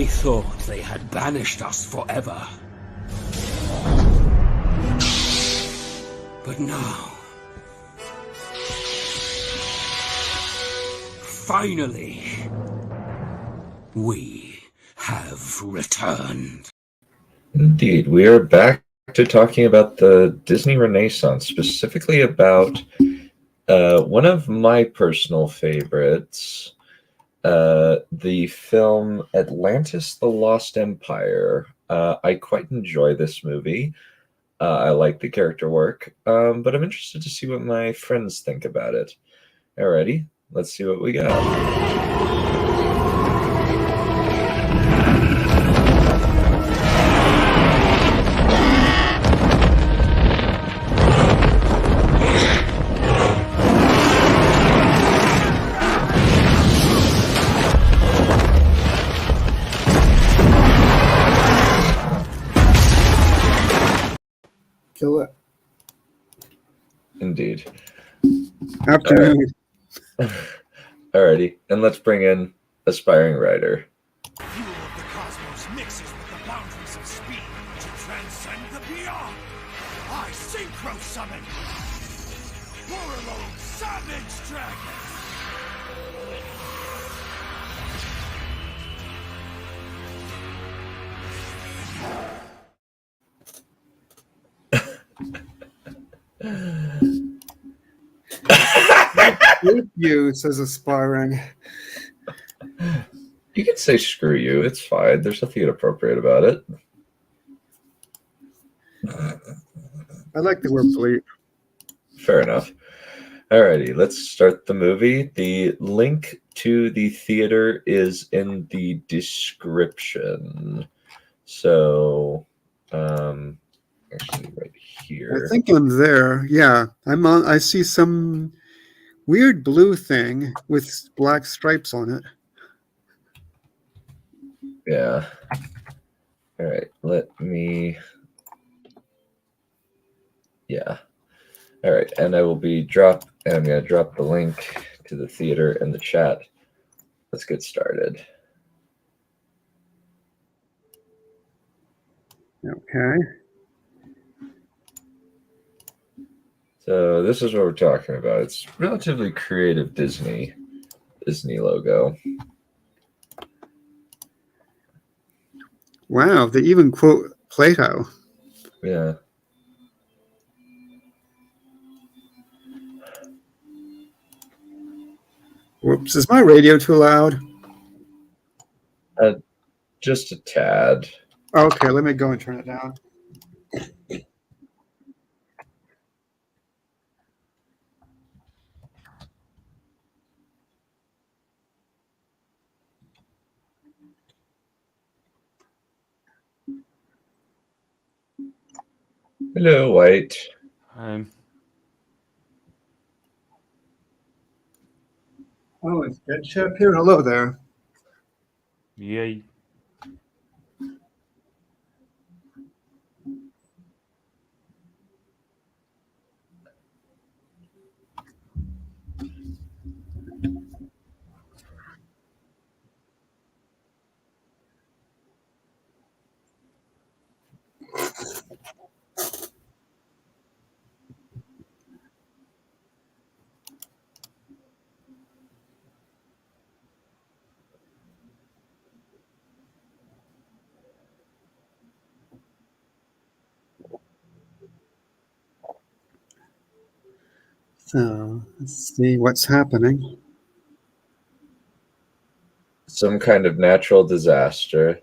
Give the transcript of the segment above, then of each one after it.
They thought they had banished us forever. But now, finally, we have returned. Indeed, we are back to talking about the Disney Renaissance, specifically about one of my personal favorites, the film Atlantis: The Lost Empire. I quite enjoy this movie. I like the character work, but I'm interested to see what my friends think about it. Alrighty, let's see what we got. Kill it. Indeed. Afternoon. Alrighty, and let's bring in aspiring writer. Fuel of the cosmos mixes with the boundaries of speed to transcend the beyond. I synchro summon Warlord Savage Dragon. You, says aspiring. You can say screw you, it's fine. There's nothing inappropriate about it. I like the word bleep. Fair enough. Alrighty, let's start the movie. The link to the theater is in the description. So, actually right here. I think I'm there. Yeah, I'm on. I see some weird blue thing with black stripes on it. Yeah. All right. Let me. Yeah. All right. And I will be I'm going to drop the link to the theater in the chat. Let's get started. Okay. So this is what we're talking about. It's relatively creative Disney logo. Wow, they even quote Plato. Yeah. Whoops, is my radio too loud? Just a tad. Okay, let me go and turn it down. Hello, White. Oh, it's Dead Chef here. Hello there. Yay. So let's see what's happening. Some kind of natural disaster.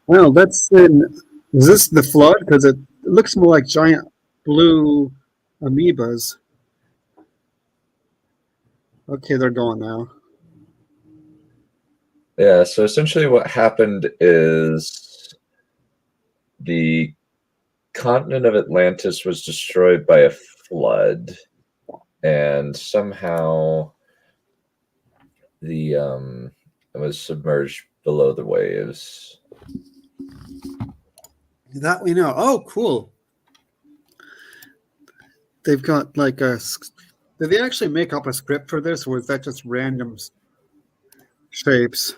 Well, that's in. Is this the flood? Because it looks more like giant blue amoebas. Okay, they're gone now. Yeah, so essentially what happened is the continent of Atlantis was destroyed by a flood, and somehow it was submerged below the waves. That we know. Oh, cool. They've got like a. Did they actually make up a script for this, or was that just random shapes?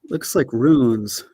Looks like runes.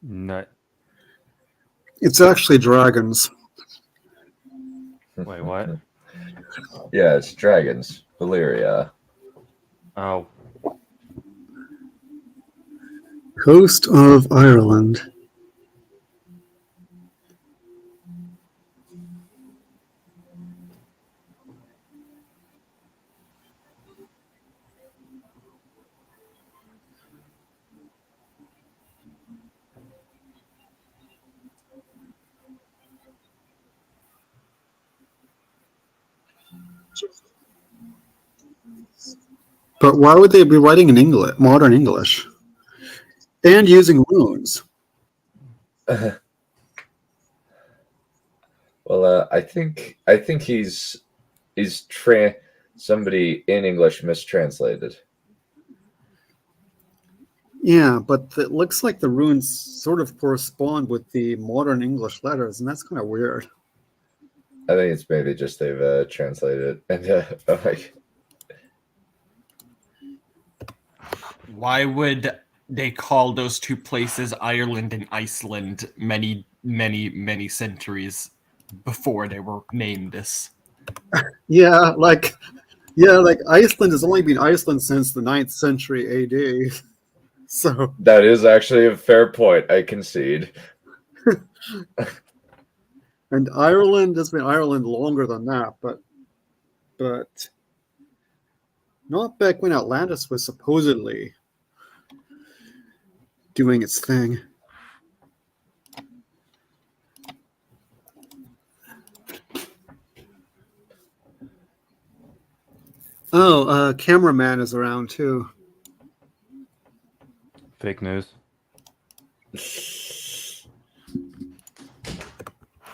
Nut. It's actually dragons. Wait, what? Yeah, it's dragons. Valyria. Oh, Coast of Ireland. But why would they be writing in English, modern English, and using runes? Well, I think he's somebody in English mistranslated. Yeah, but it looks like the runes sort of correspond with the modern English letters, and that's kind of weird. I think it's maybe just they've translated it, and like, Why would they call those two places Ireland and Iceland many, many, many centuries before they were named this? Yeah, like Iceland has only been Iceland since the 9th century AD. So that is actually a fair point. I concede. and Ireland has been Ireland longer than that, but not back when Atlantis was supposedly doing its thing. Oh, cameraman is around too. fake news.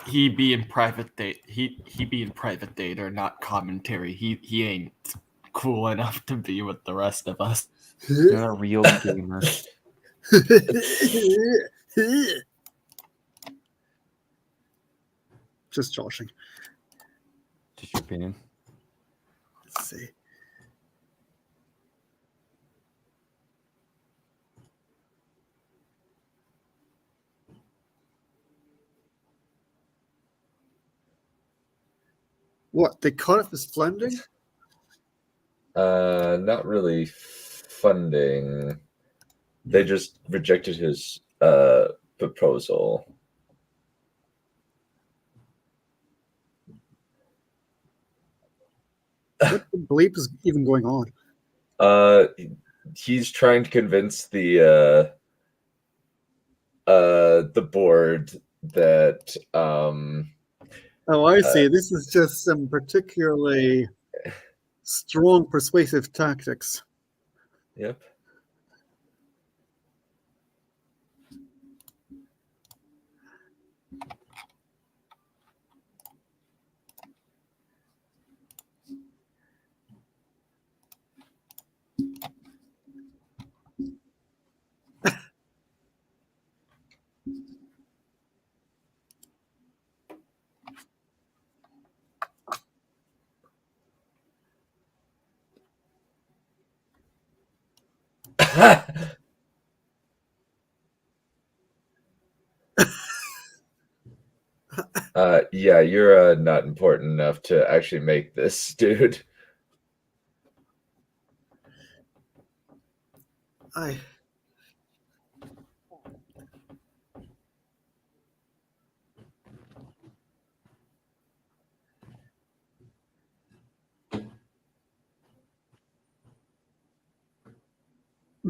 He be in private date. He be in private data, not commentary. He ain't cool enough to be with the rest of us. You're a real gamer. Just joshing. Just your opinion. Let's see. What, they cut off his funding? Not really funding. They just rejected his proposal. What the bleep is even going on? He's trying to convince the board that Oh, I see. This is just some particularly strong persuasive tactics. Yep. Yeah, you're not important enough to actually make this, dude. I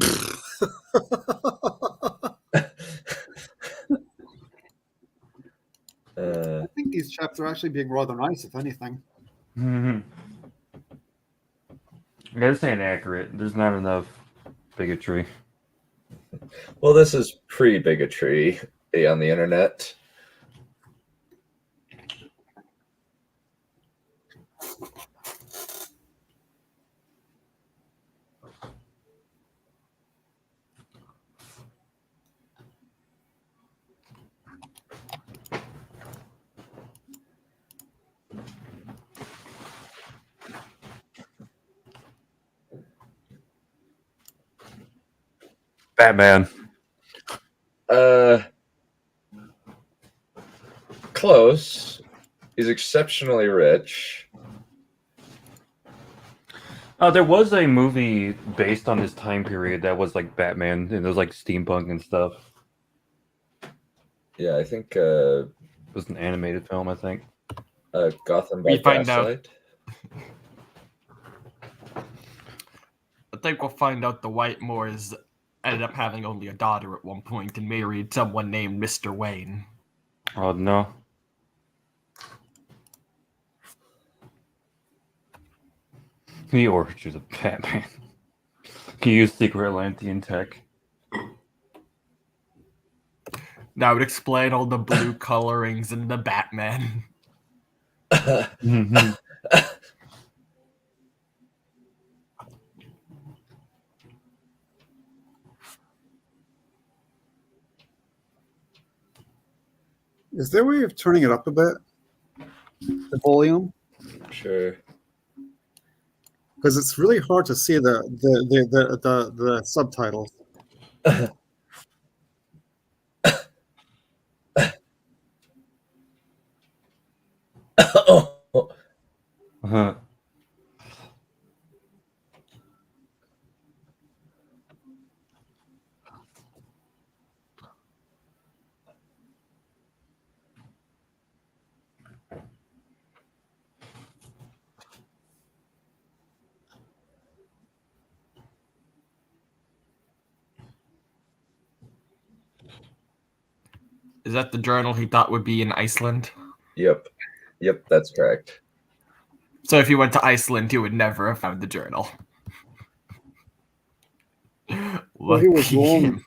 think these chaps are actually being rather nice, if anything. Yeah, this ain't accurate. There's not enough bigotry. Well, this is pre-bigotry on the internet. Batman. Close. He's exceptionally rich. There was a movie based on this time period that was like Batman, and it was like steampunk and stuff. Yeah, I think It was an animated film, I think. Gotham by We find out. Gaslight. I think we'll find out the Whitemoors ended up having only a daughter at one point and married someone named Mr. Wayne. Oh no. The origins of Batman. Can you use secret Atlantean tech? That would explain all the blue colorings in the Batman. Mhm. Is there a way of turning it up a bit? The volume? Sure. Because it's really hard to see the subtitles. Oh. Uh-huh. Is that the journal he thought would be in Iceland? Yep. Yep, that's correct. So if he went to Iceland, he would never have found the journal. Well, he was Lucky wrong. him.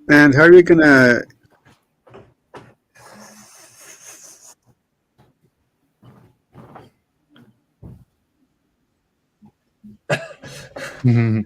And how are you gonna? Mhm.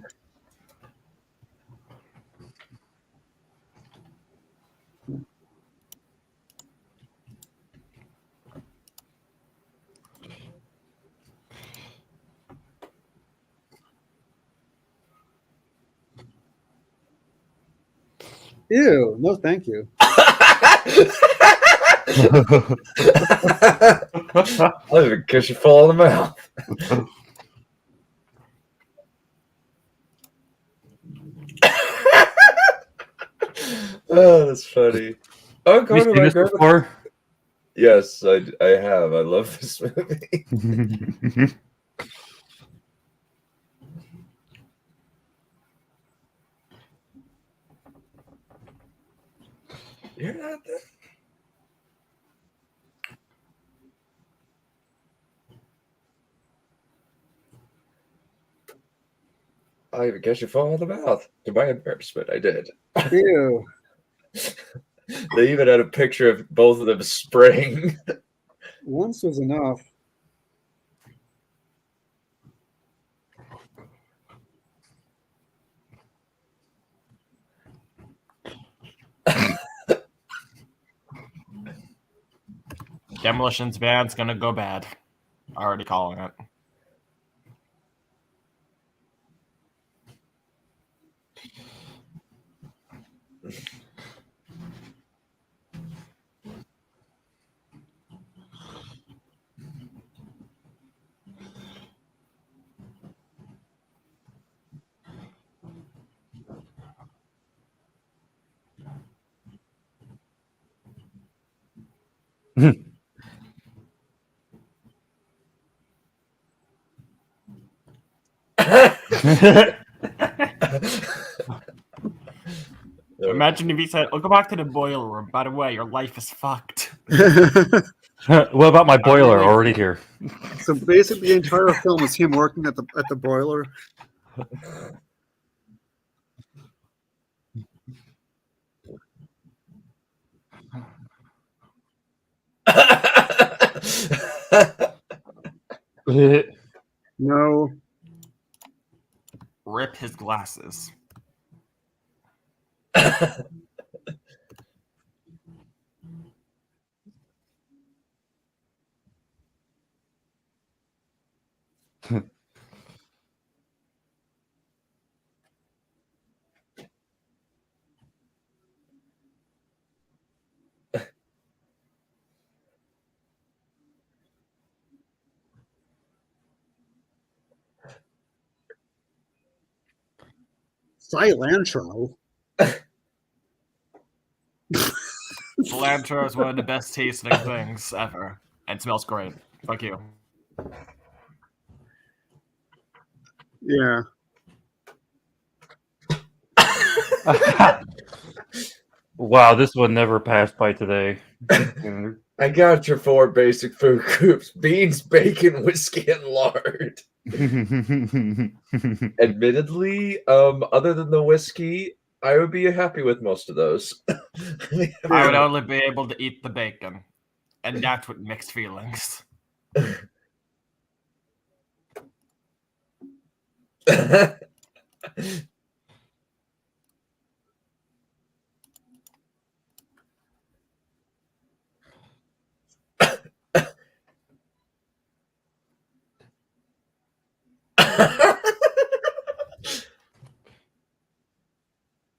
Ew! No, thank you. I'll even kiss you full in the mouth. Oh, that's funny. Oh, Have you go to seen my this grandma. before? Yes, I have. I love this movie. You're not there. I even guess you fall in the mouth. To my embarrassment, I did. Ew! They even had a picture of both of them spraying. Once was enough. Demolition's van's gonna go bad. Already calling it. Imagine if he said, "I'll go back to the boiler room. By the way, your life is fucked." What about my boiler already here? So basically, the entire film is him working at the boiler. No. Rip his glasses. Cilantro. Cilantro is one of the best tasting things ever, and smells great. Fuck you. Yeah. Wow, this one never passed by today. I got your 4 basic food groups: beans, bacon, whiskey, and lard. Admittedly, other than the whiskey, I would be happy with most of those. I would only be able to eat the bacon, and that's with mixed feelings.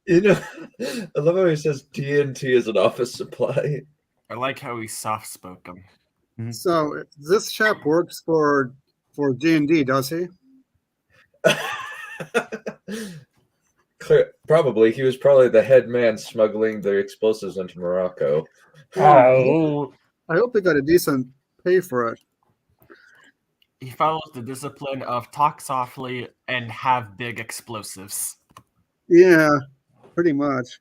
You know, I love how he says TNT is an office supply. I like how he's soft-spoken. So this chap works for D&D, does he? Probably. He was probably the head man smuggling the explosives into Morocco. Oh. I hope they got a decent pay for it. He follows the discipline of talk softly and have big explosives. Yeah, pretty much.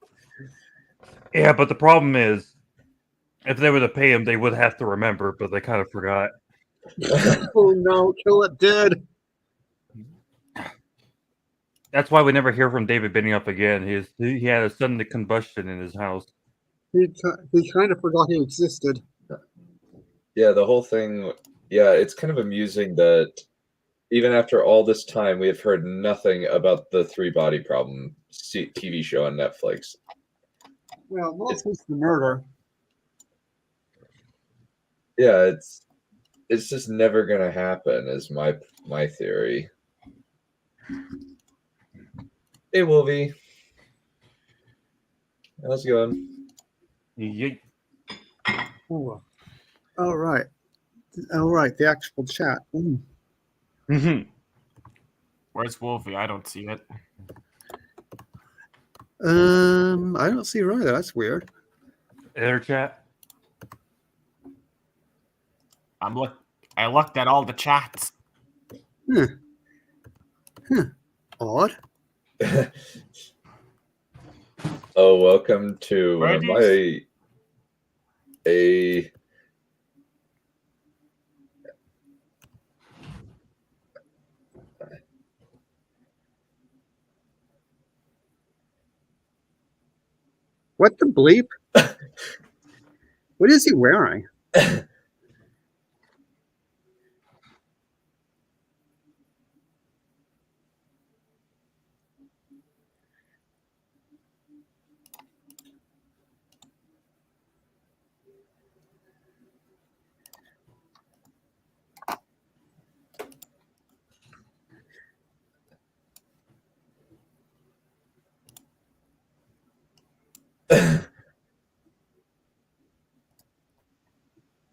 Yeah, but the problem is, if they were to pay him, they would have to remember, but they kind of forgot. Oh no, kill it dead. That's why we never hear from David Benioff again. He had a sudden combustion in his house. He kind of forgot he existed. Yeah, the whole thing. Yeah, it's kind of amusing that even after all this time, we have heard nothing about the 3-Body Problem TV show on Netflix. Well, mostly it's the murder. Yeah, it's just never gonna happen, is my theory. Hey, Wolvie. How's it going? Yeet. Oh. All right. The actual chat. Where's Wolfie? I don't see it. I don't see it either. That's weird. Air chat. I looked at all the chats. Odd. Oh, welcome to Where one of my What the bleep? What is he wearing?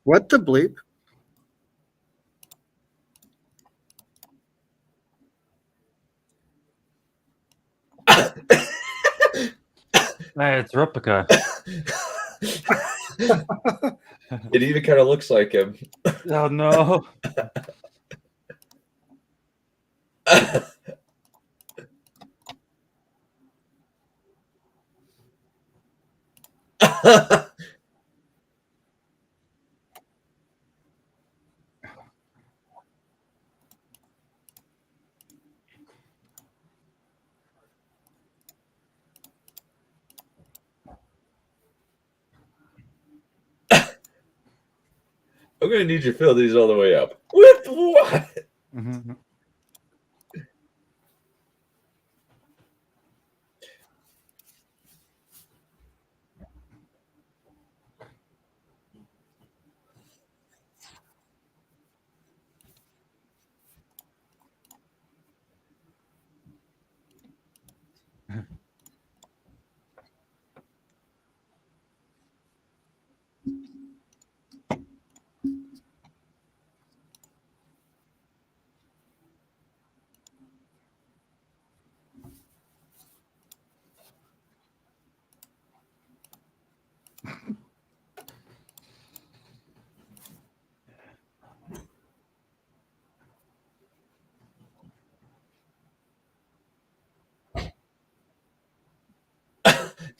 What the bleep? It's replica. It even kind of looks like him. Oh no! I'm gonna need you to fill these all the way up. With what? Mhm.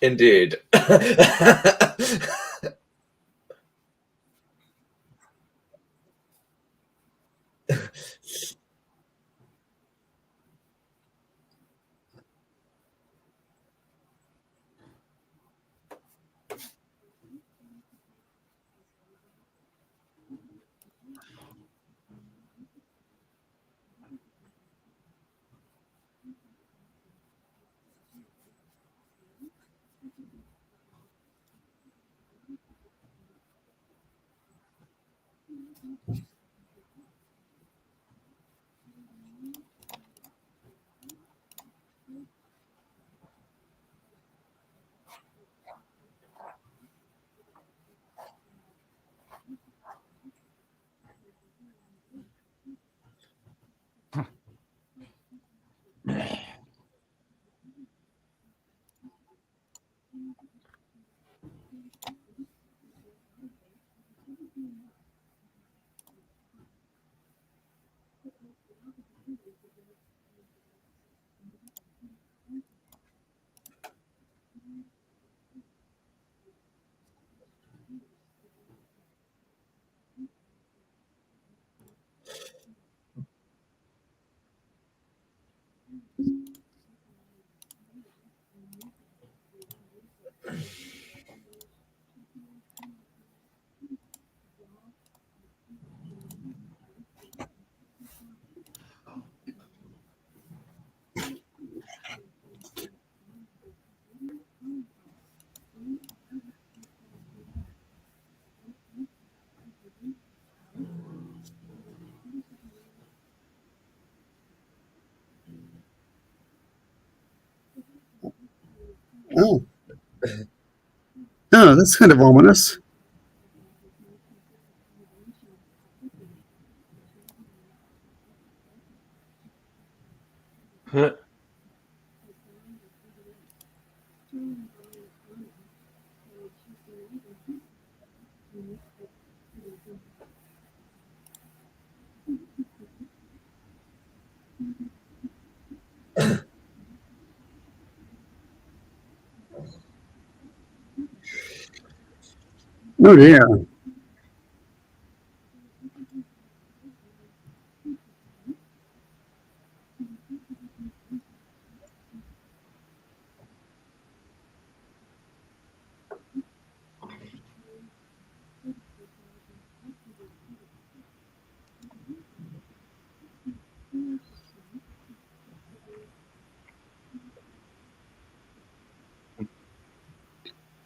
Indeed. Oh. Oh, that's kind of ominous. Oh dear.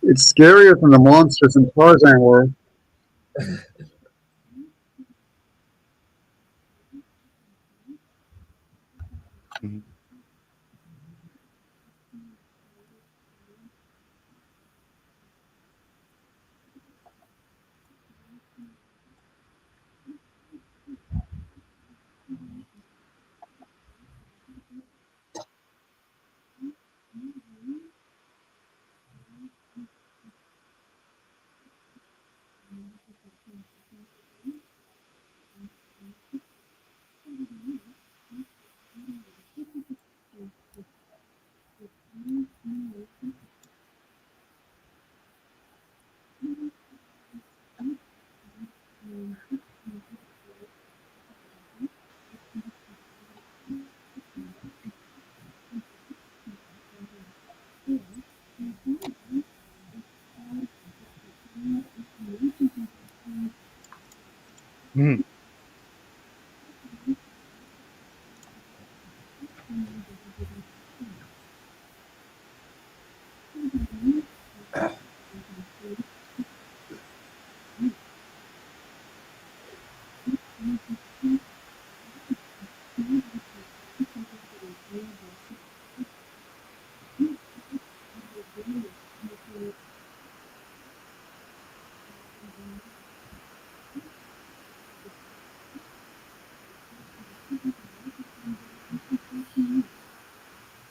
It's scarier than the monsters in Tarzan were. Mhm.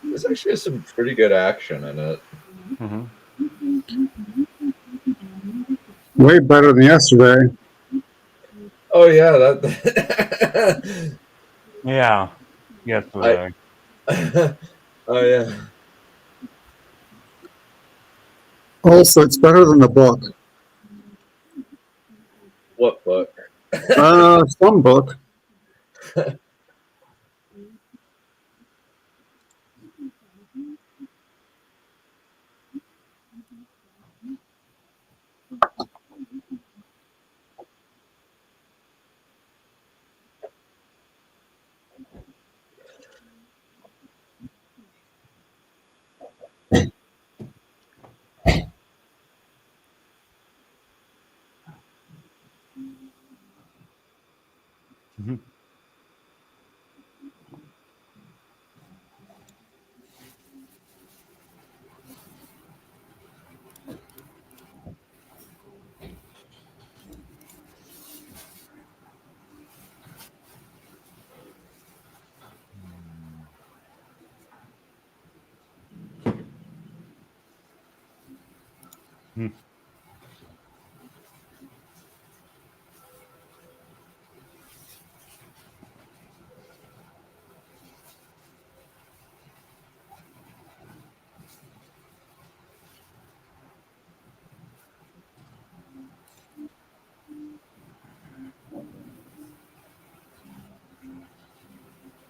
This actually has some pretty good action in it. Mm-hmm. Way better than yesterday. Oh yeah, that. Yeah. Yesterday. Oh yeah. Also, it's better than the book. What book? Some book. Mhm. Mhm.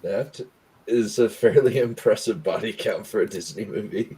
That is a fairly impressive body count for a Disney movie.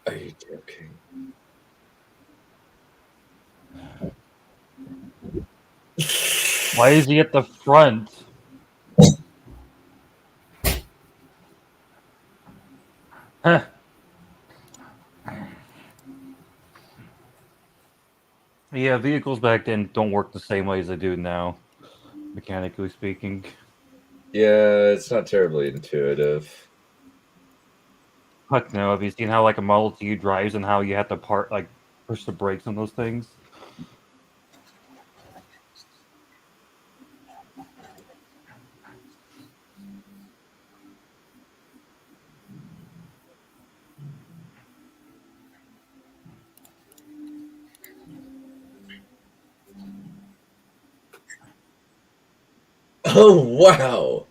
Are you joking? Why is he at the front? Huh. Yeah, vehicles back then don't work the same way as they do now, mechanically speaking. Yeah, it's not terribly intuitive. Fuck no. Have you seen how like a Model T drives and how you have to push the brakes on those things? Oh wow!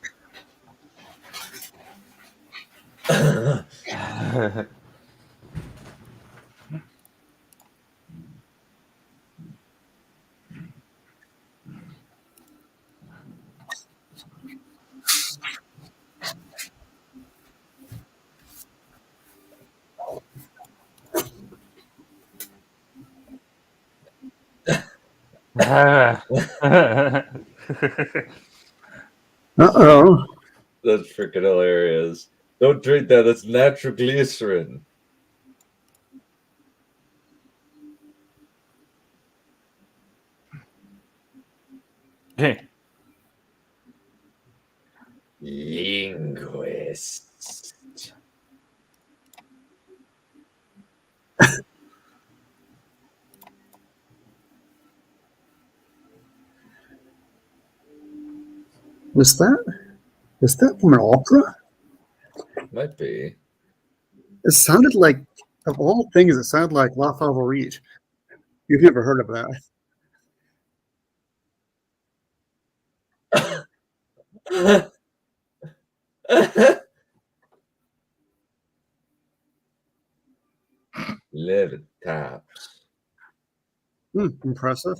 Uh-oh. That's freaking hilarious. Don't drink that. That's nitroglycerin. Hey. Linguist. Was that from an opera? Might be. It sounded like, of all things, it sounded like La Favorite. You've never heard of that. Live taps. Impressive.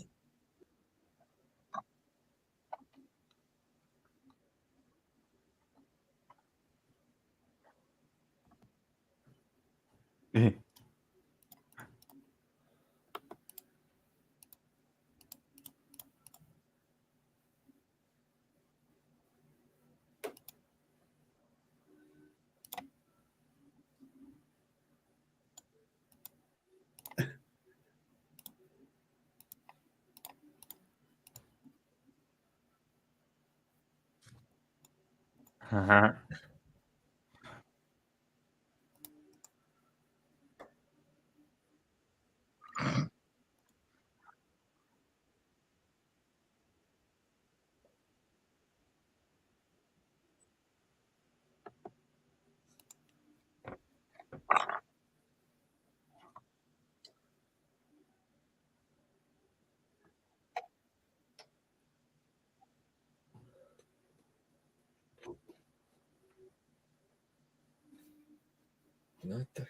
Not the...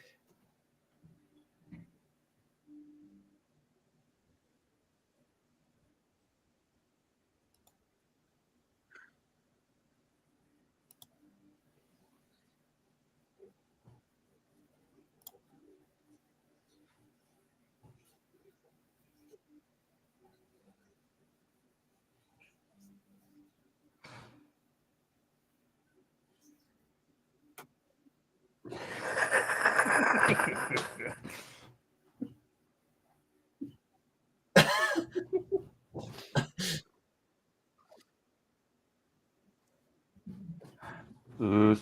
Oof.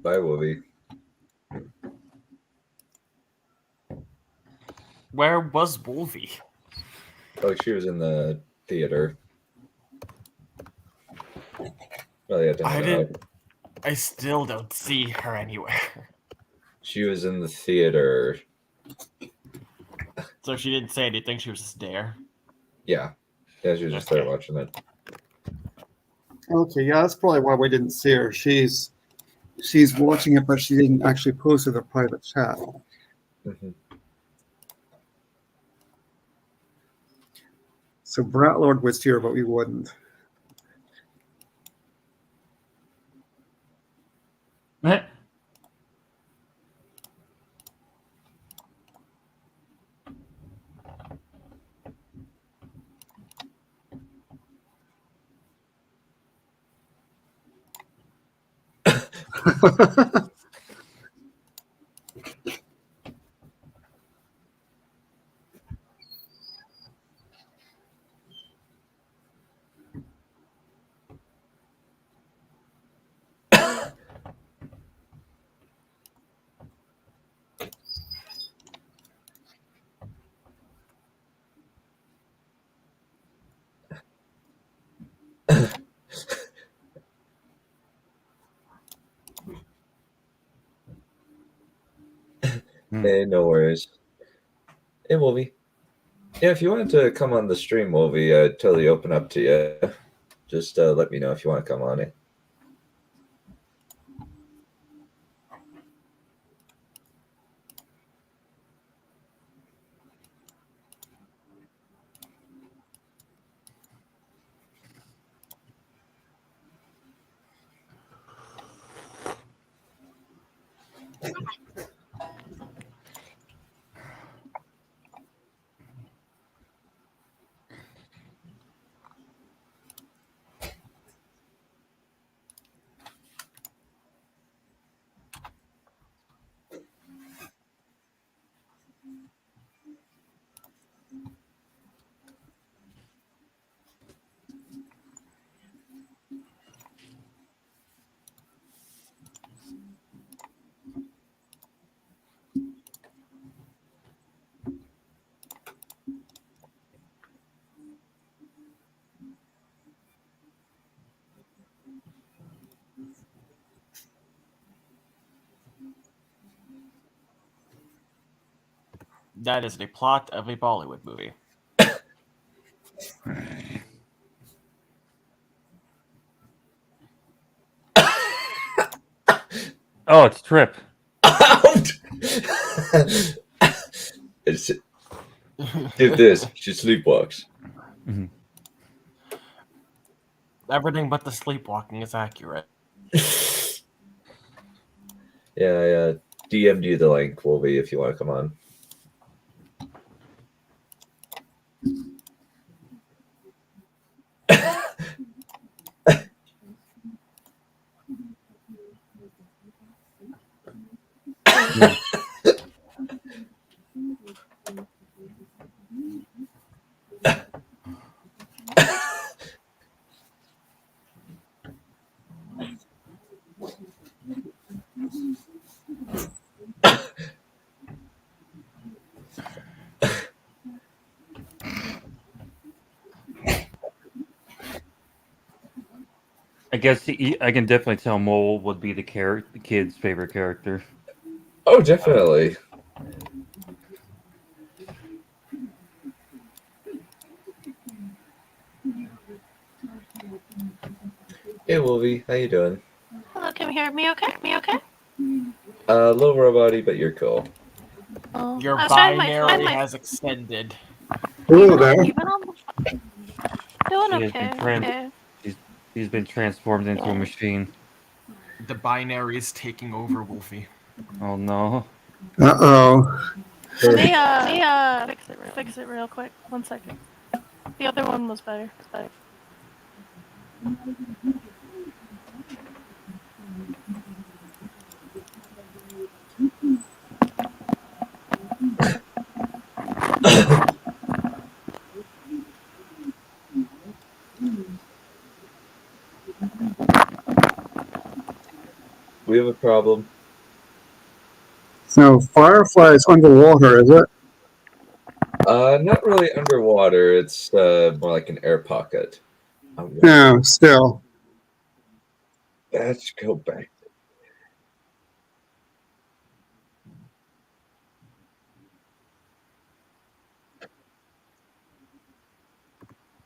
Bye, Wolvie. Where was Wolvie? Oh, she was in the theater. Oh, yeah, I still don't see her anywhere. She was in the theater. So she didn't say anything. She was just there. Yeah. Yeah, she was just there watching it. Okay, yeah, that's probably why we didn't see her. She's watching it, but she didn't actually post it in a private chat. Mm-hmm. So Bratlord was here, but we wouldn't. Hey, no worries. Hey, Wolvie. Yeah, if you wanted to come on the stream, Wolvie, I'd totally open up to you. Just let me know if you want to come on it. That is the plot of a Bollywood movie. Oh, it's Trip. It's, do this. She sleepwalks. Everything but the sleepwalking is accurate. Yeah, DM'd you the link, Wolvie, if you want to come on. I guess I can definitely tell Mole would be the kid's favorite character. Oh, definitely. Hey, Wolvie, how you doing? Hello, can you hear me okay? A little robot-y, but you're cool. Oh, Your I was trying binary has extended. Hello there. You've been on doing She has okay. been okay. He's been transformed into a machine. The binary is taking over, Wolfie. Oh no. Uh-oh. Let me fix it real quick. 1 second. The other one was better. We have a problem. So, Firefly is underwater, is it? Not really underwater. It's more like an air pocket. No, still. Let's go back.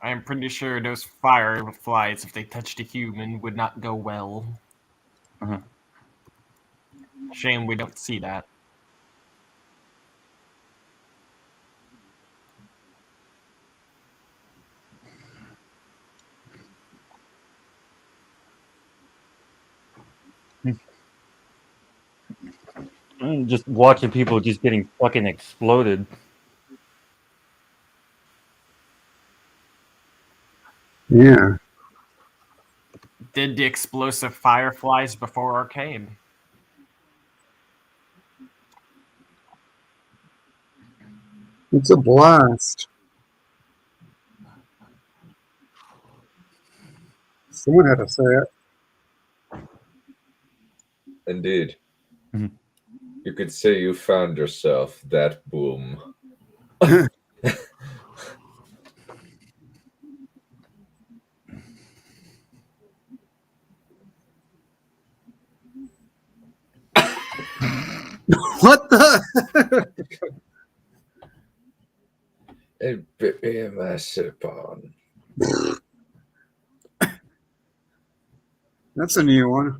I am pretty sure those fireflies, if they touched a human, would not go well. Uh-huh. Shame we don't see that. Just watching people just getting fucking exploded. Yeah. Did the explosive fireflies before Arcane? It's a blast. Someone had to say it. Indeed. Mhm. You could say you found yourself that boom. What the? last sip on. That's a new one.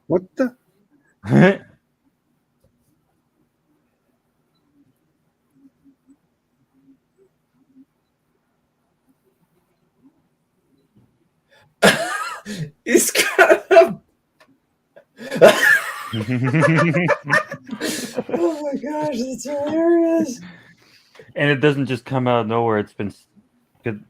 What the? He's got a... Oh my gosh, that's hilarious. And it doesn't just come out of nowhere. It's been good.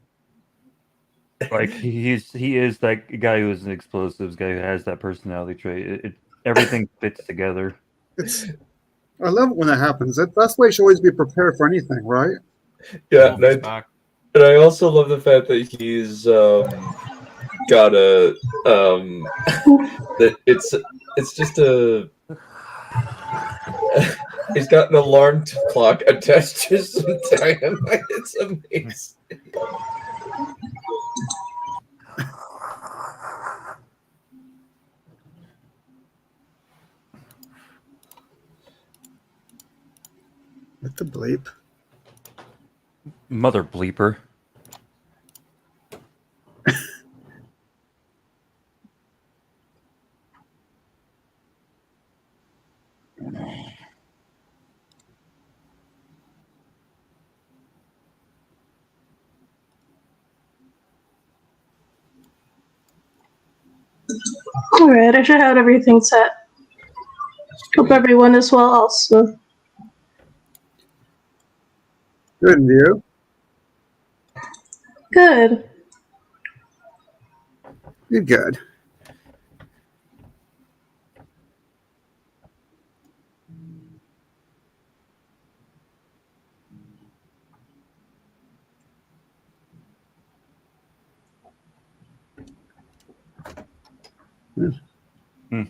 Like he is that guy who is an explosives guy who has that personality trait. Everything fits together. I love it when that happens. That's why you should always be prepared for anything, right? Yeah, Wolf is back. and I also love the fact that he's got a that it's just a he's got an alarm clock attached to some dynamite. It's amazing. What the bleep? Mother bleeper. Alright, I should have everything set. Hope everyone is well also. Good, and you? Good. You're good. Hmm.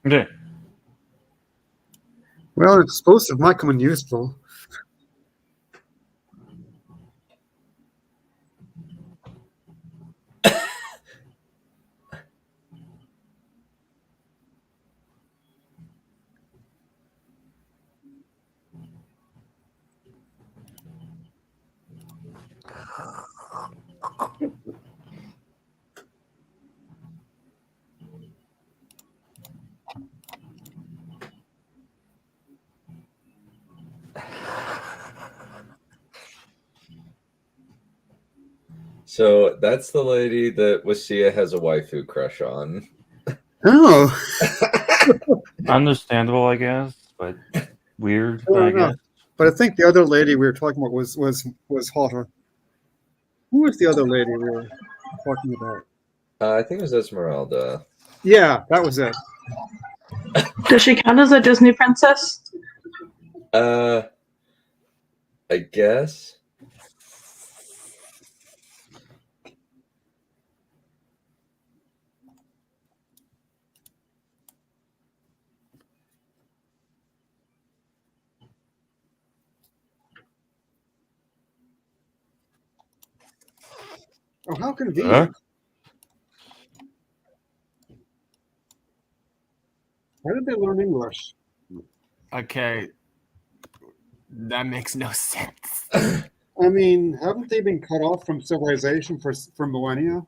Okay. Well, explosive might come in useful. So that's the lady that Wasia has a waifu crush on. Oh, Understandable, I guess, but weird, I I don't know. guess. But I think the other lady we were talking about was hotter. Who was the other lady we were talking about? I think it was Esmeralda. Yeah, that was it. Does she count as a Disney princess? I guess. Oh, how convenient. How did they learn English? Okay. That makes no sense. I mean, haven't they been cut off from civilization for millennia?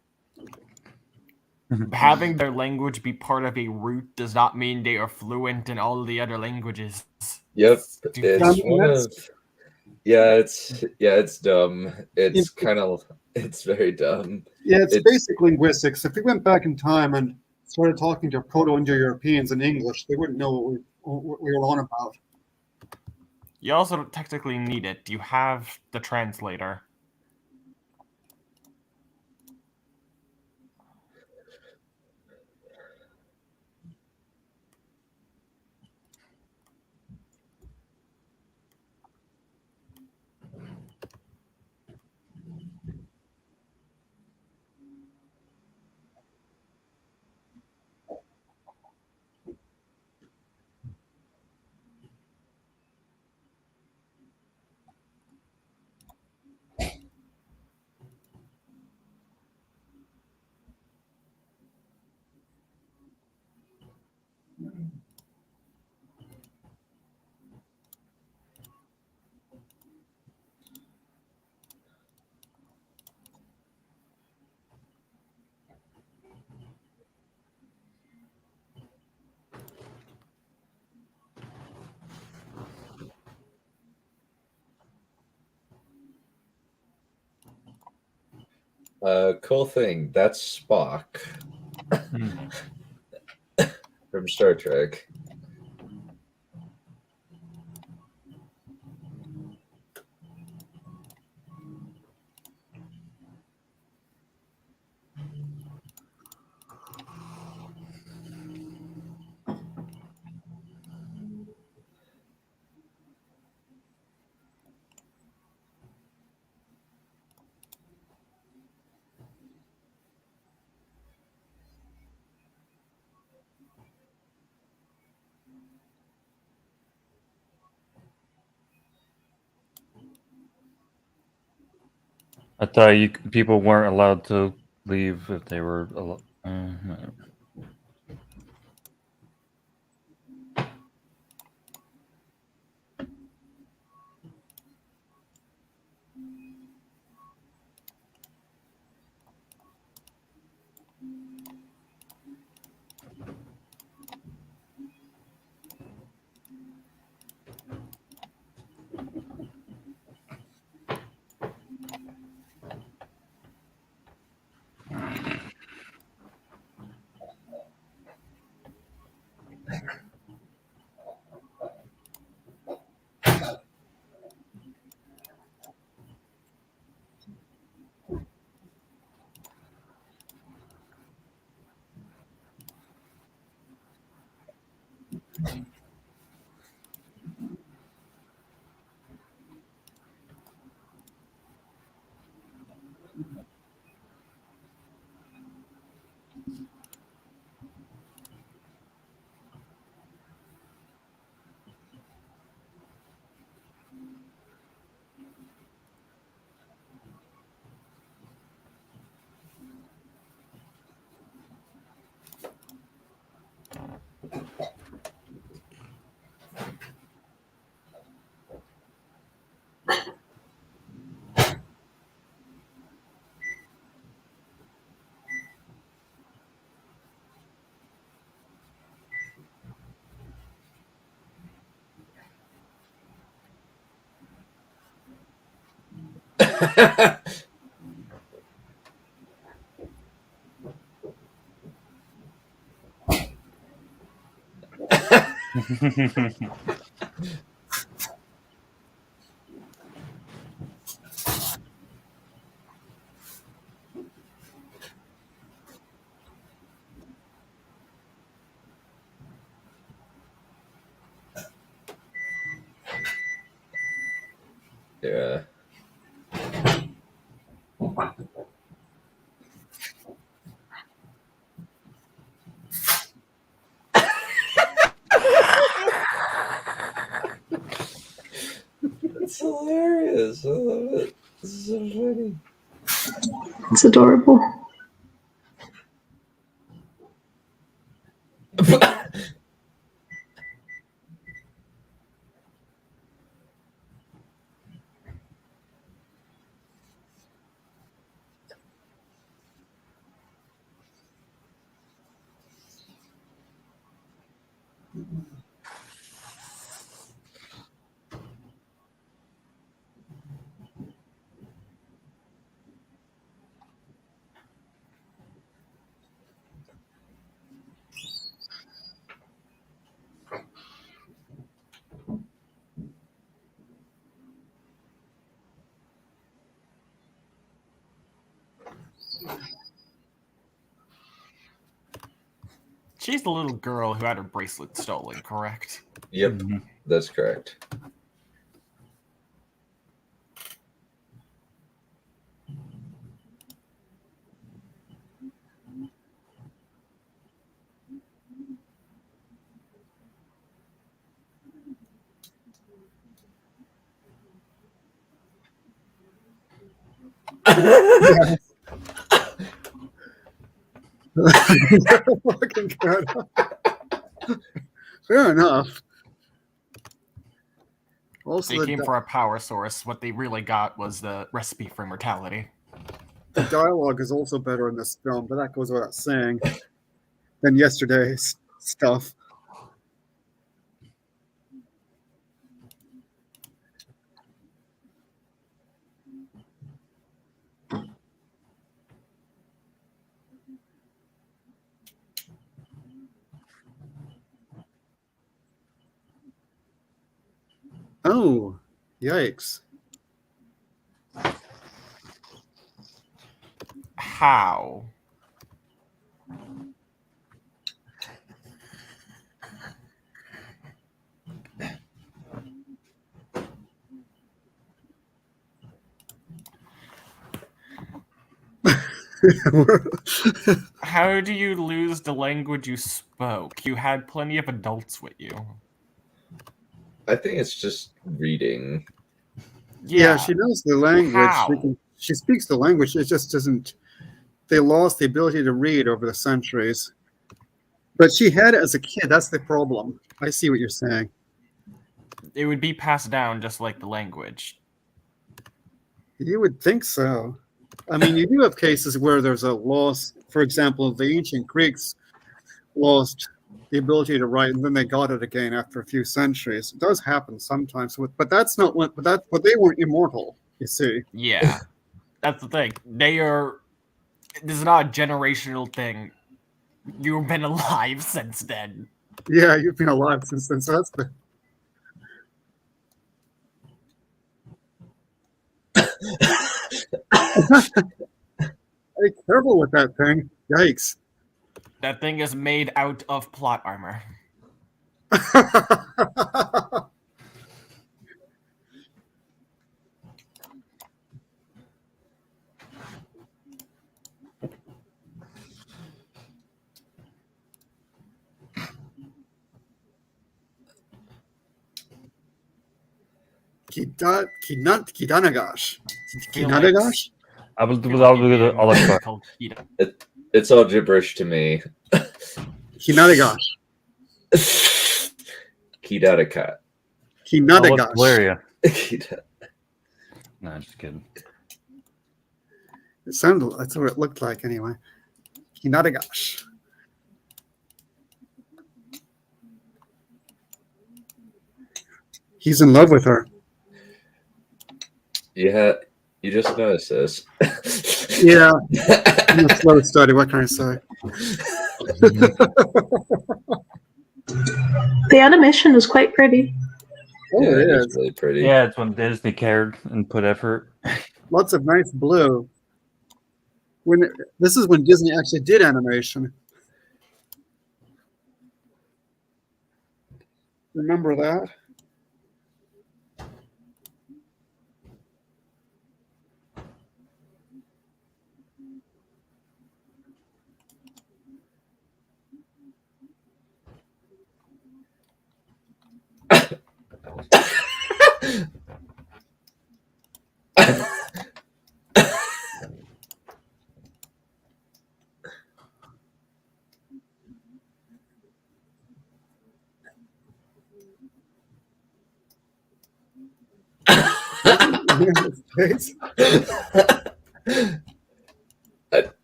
Having their language be part of a root does not mean they are fluent in all the other languages. Yep, Stupid. it's mean, one that's- of. Yeah, it's dumb. It's kind of. It's very dumb. Yeah, it's It's- basic linguistics. If we went back in time and started talking to Proto-Indo-Europeans in English, they wouldn't know what we were on about. You also don't technically need it. You have the translator. Cool thing. That's Spock Hmm. from Star Trek. I thought people weren't allowed to leave if they were. Yeah. That's hilarious. I love it. This is so funny. It's adorable. She's the little girl who had her bracelet stolen, correct? Yep, Mhm. that's correct. Yeah. Fucking good. Fair enough. Also, They came for a power source. What they really got was the recipe for immortality. the dialogue is also better in this film, but that goes without saying, than yesterday's stuff. Oh, yikes. How? How do you lose the language you spoke? You had plenty of adults with you. I think it's just reading. Yeah, she knows the language. How? She speaks the language. It just doesn't. They lost the ability to read over the centuries. But she had it as a kid. That's the problem. I see what you're saying. It would be passed down just like the language. You would think so. I mean, you do have cases where there's a loss. For example, the ancient Greeks lost the ability to write, and then they got it again after a few centuries. It does happen sometimes, but that's not what. But they weren't immortal. You see. Yeah. That's the thing. They are. This is not a generational thing. You've been alive since then. Yeah, you've been alive since then. So that's the. Be careful with that thing. Yikes. That thing is made out of plot armor. Kidanagash. Feel Kidanagash? I'll called Kita. It's all gibberish to me. Kinadagash. Kidatakat. Kinadagash. Valeria. Kida. No, just kidding. It sounded. That's what it looked like anyway. Kinadagash. He's in love with her. Yeah, you just noticed this. Yeah. I'm a slow study. What can I say? The animation is quite pretty. Oh, Yeah, it it's is. really pretty. Yeah, it's when Disney cared and put effort. Lots of nice blue. This is when Disney actually did animation. Remember that?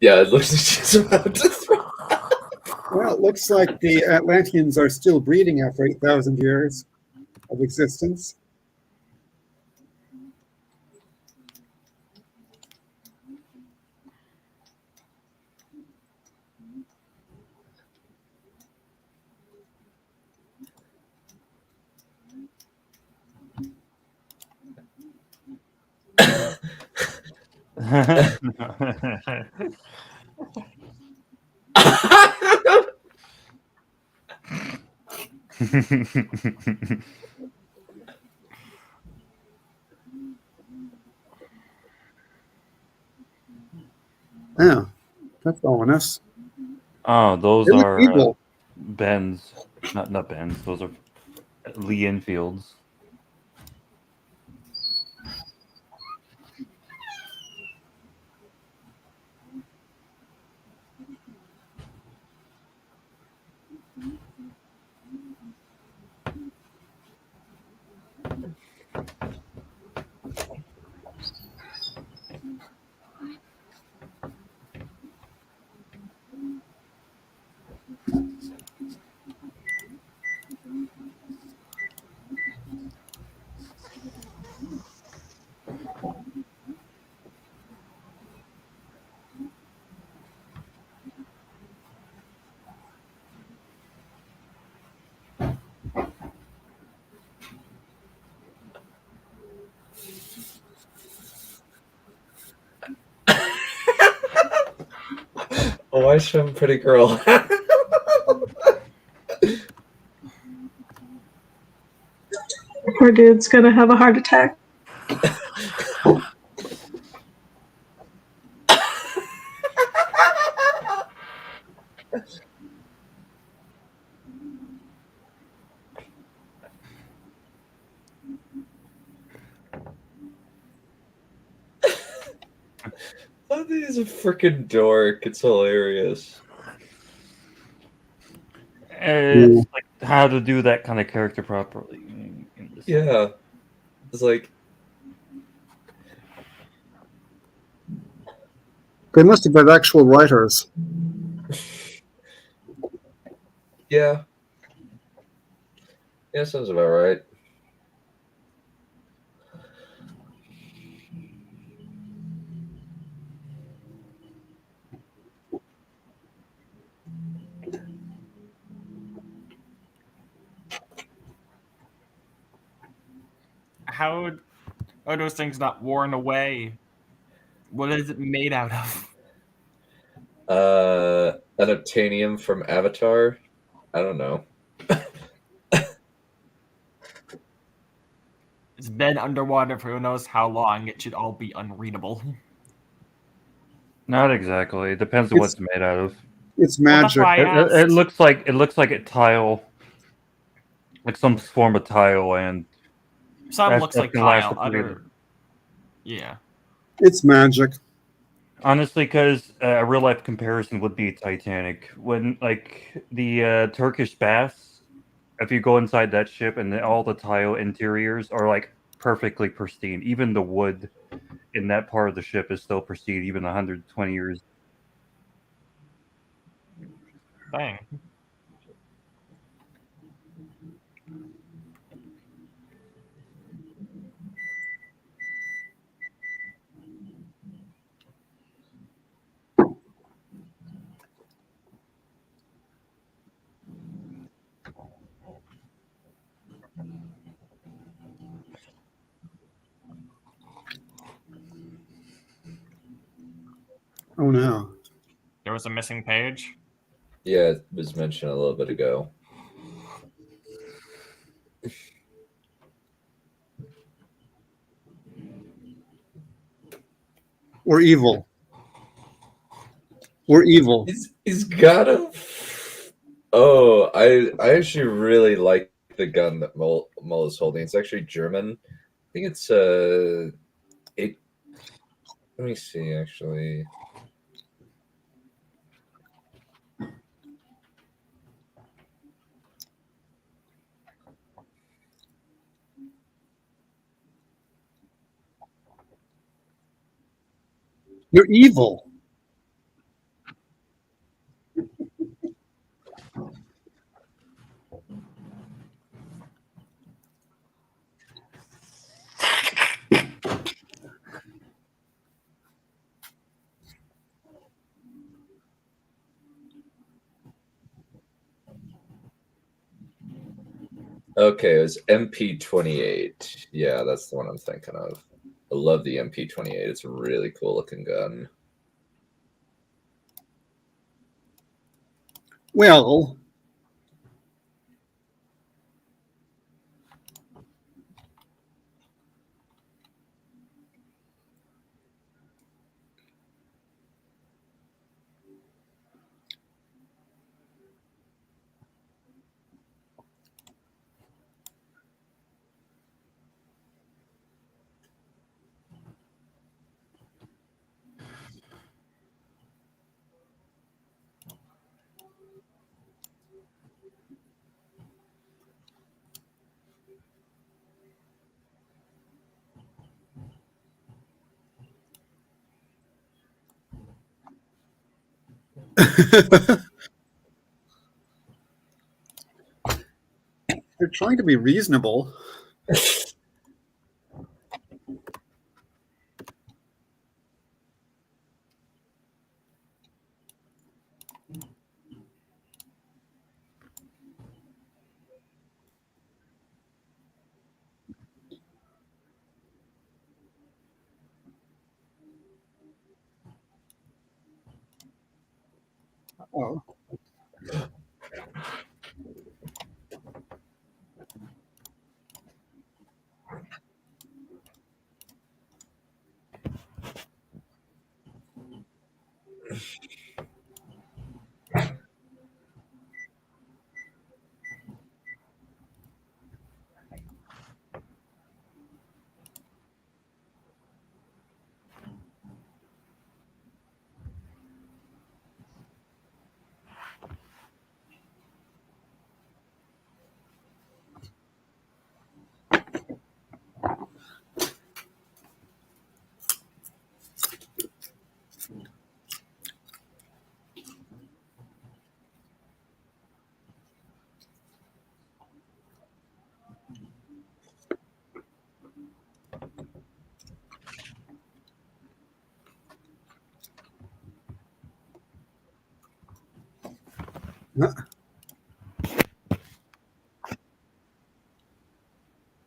Yeah, it looks like she's about to throw. Well, it looks like the Atlanteans are still breeding after 8,000 years of existence. Yeah, that's ominous. Oh, those They look are evil. Ben's. Not Ben's. Those are Lee Enfield's. Oh, why some pretty girl? Poor dude's gonna have a heart attack. Oh, he's a freaking dork. It's hilarious. It's like how to do that kind of character properly. In this Yeah. It's like, They must have been actual writers. yeah. Yeah, sounds about right. How are those things not worn away? What is it made out of? Unobtainium from Avatar. I don't know. It's been underwater for who knows how long. It should all be unreadable. Not exactly. It depends on what it's made out of. It's Well, that's magic. why I It asked. looks like a tile, like some form of tile, and Some that's- looks that like can last tile. a period. Other, yeah. It's magic. Honestly, because a real life comparison would be Titanic. When like the Turkish baths, if you go inside that ship and all the tile interiors are like perfectly pristine, even the wood in that part of the ship is still pristine, even 120 years. Dang. Oh no. There was a missing page. Yeah, it was mentioned a little bit ago. We're evil. We're evil. He's got a. Oh, I actually really like the gun that Mull is holding. It's actually German. I think it's it. Let me see. Actually, You're evil. okay, it was MP28. Yeah, that's the one I'm thinking of. I love the MP28. It's a really cool looking gun. Well, they're trying to be reasonable. Oh.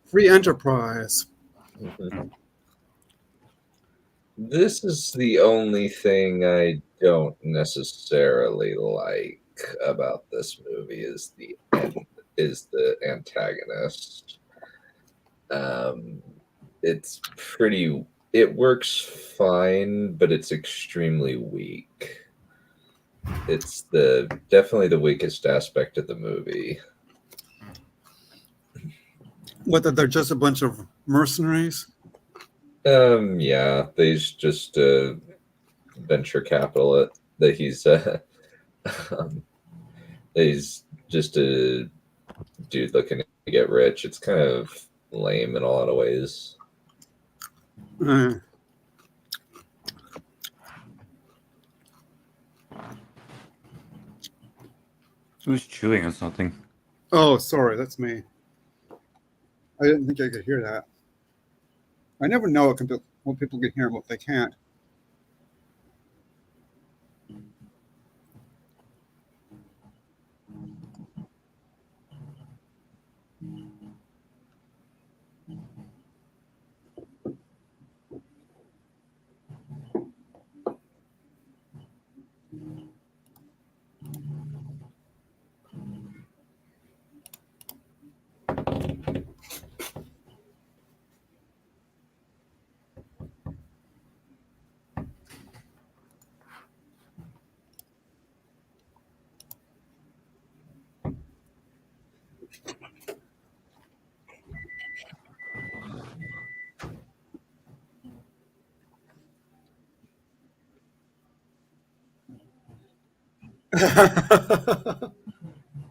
Free enterprise. This is the only thing I don't necessarily like about this movie is the antagonist. It's pretty. It works fine, but it's extremely weak. It's definitely the weakest aspect of the movie. What, that they're just a bunch of mercenaries? Yeah, he's just a venture capital that he's just a dude looking to get rich. It's kind of lame in a lot of ways. Who's chewing on something? Oh, sorry, that's me. I didn't think I could hear that. I never know what people can hear and what they can't.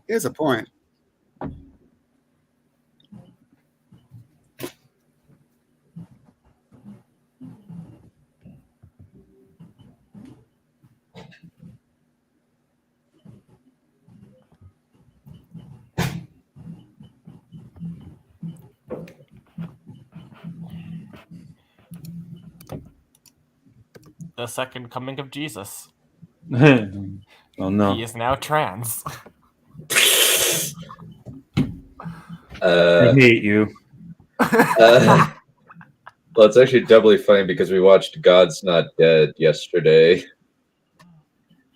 Here's a point. The second coming of Jesus. Oh no. He is now trans. I hate you. Well, it's actually doubly funny because we watched God's Not Dead yesterday.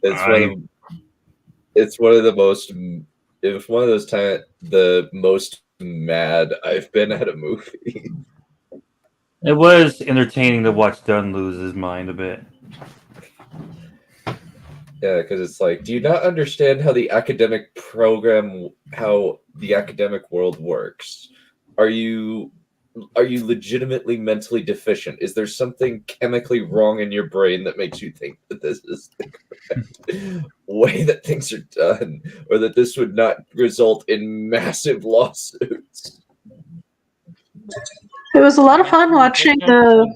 It's one of those times the most mad I've been at a movie. It was entertaining to watch Dunn lose his mind a bit. Yeah, because it's like, do you not understand how the academic world works? Are you legitimately mentally deficient? Is there something chemically wrong in your brain that makes you think that this is the correct way that things are done, or that this would not result in massive lawsuits? It was a lot of fun watching This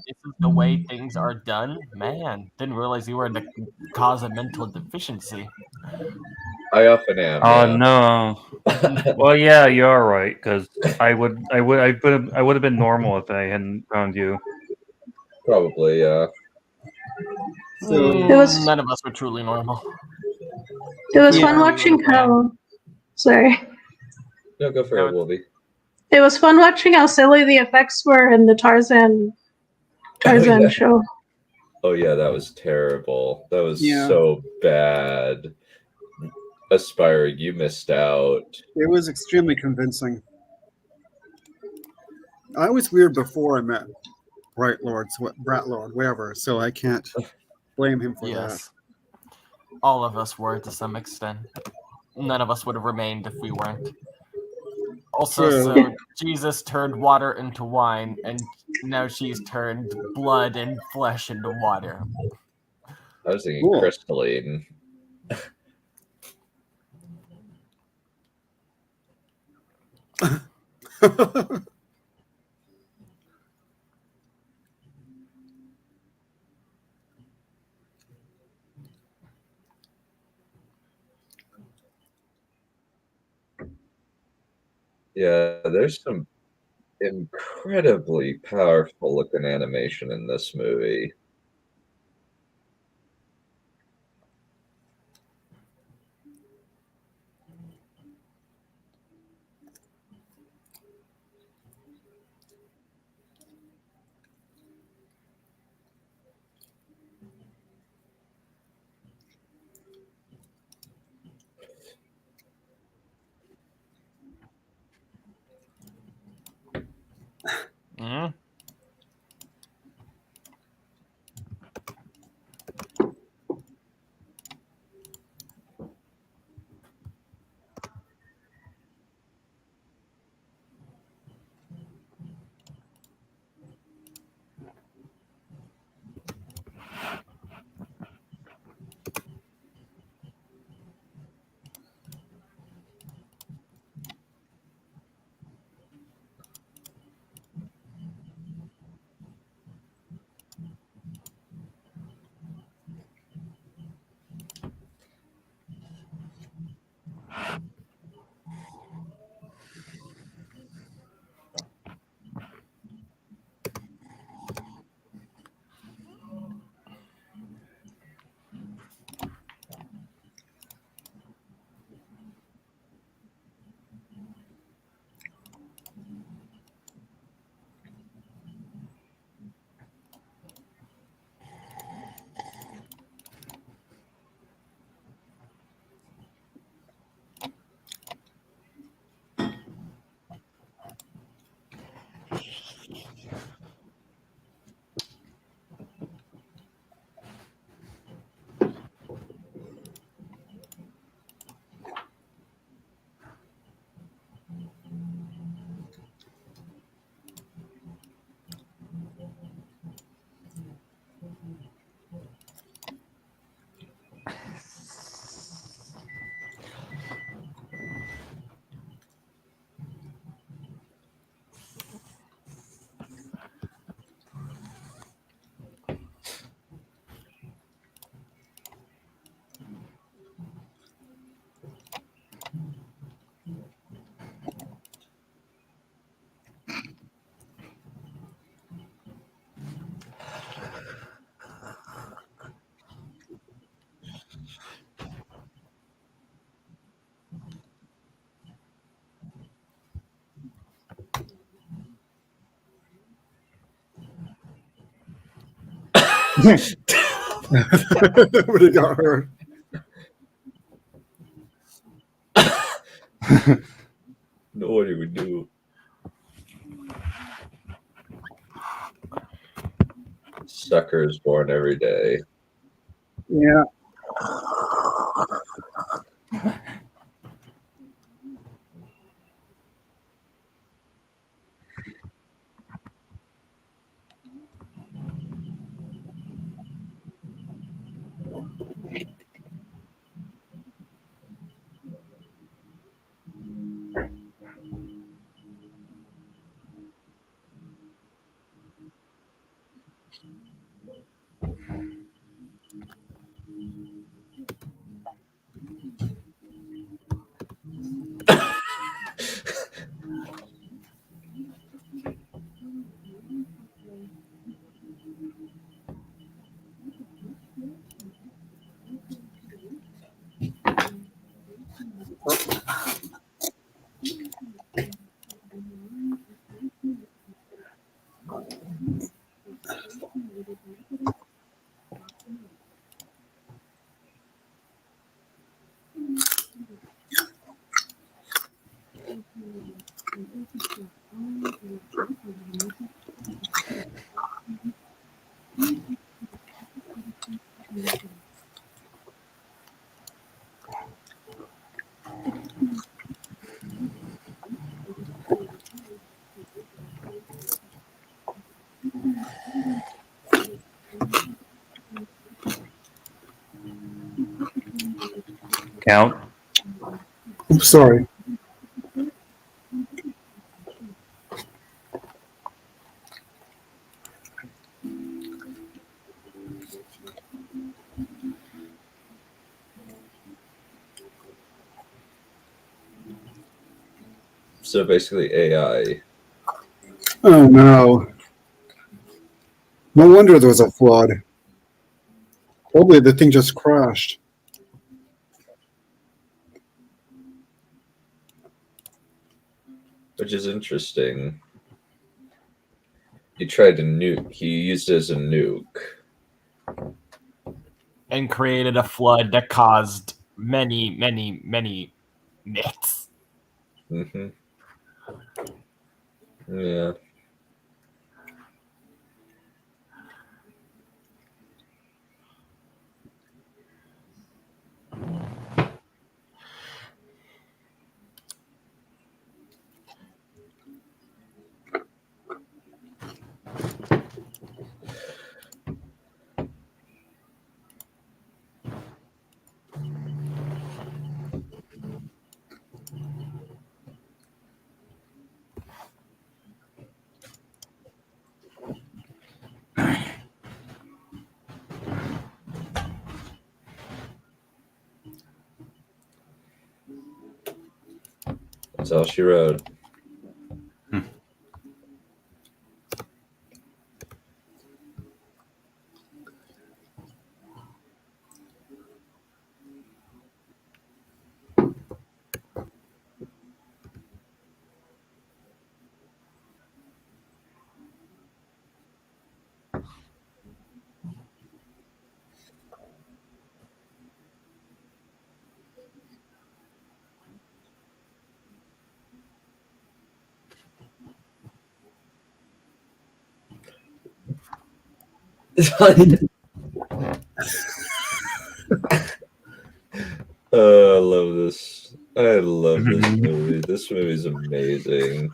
is the way things are done. Man, didn't realize you were the cause of mental deficiency. I often am. Oh yeah. no. Well, yeah, you're right. Because I would have been normal if I hadn't found you. Probably, yeah. So None of us were truly normal. It was fun watching how. Sorry. No, go for it, Wolvie. It was fun watching how silly the effects were in the Tarzan show. Oh yeah, that was terrible. That was Yeah. so bad. Aspire, you missed out. It was extremely convincing. I was weird before I met Bratlord, whatever, so I can't blame him for that. Yes. All of us were to some extent. None of us would have remained if we weren't. Also, True. so Jesus turned water into wine, and now she's turned blood and flesh into water. I was thinking Cool. crystalline. Yeah, there's some incredibly powerful looking animation in this movie. Mm? Nobody got hurt. Nobody would do. Sucker is born every day. Yeah. Count. Oops, sorry. So basically AI. Oh no. No wonder there was a flood. Probably the thing just crashed. Which is interesting. He tried to nuke. He used it as a nuke. And created a flood that caused many, many, many myths. Mm-hmm. Yeah. That's all she wrote. I love this. I love this movie. This movie's amazing.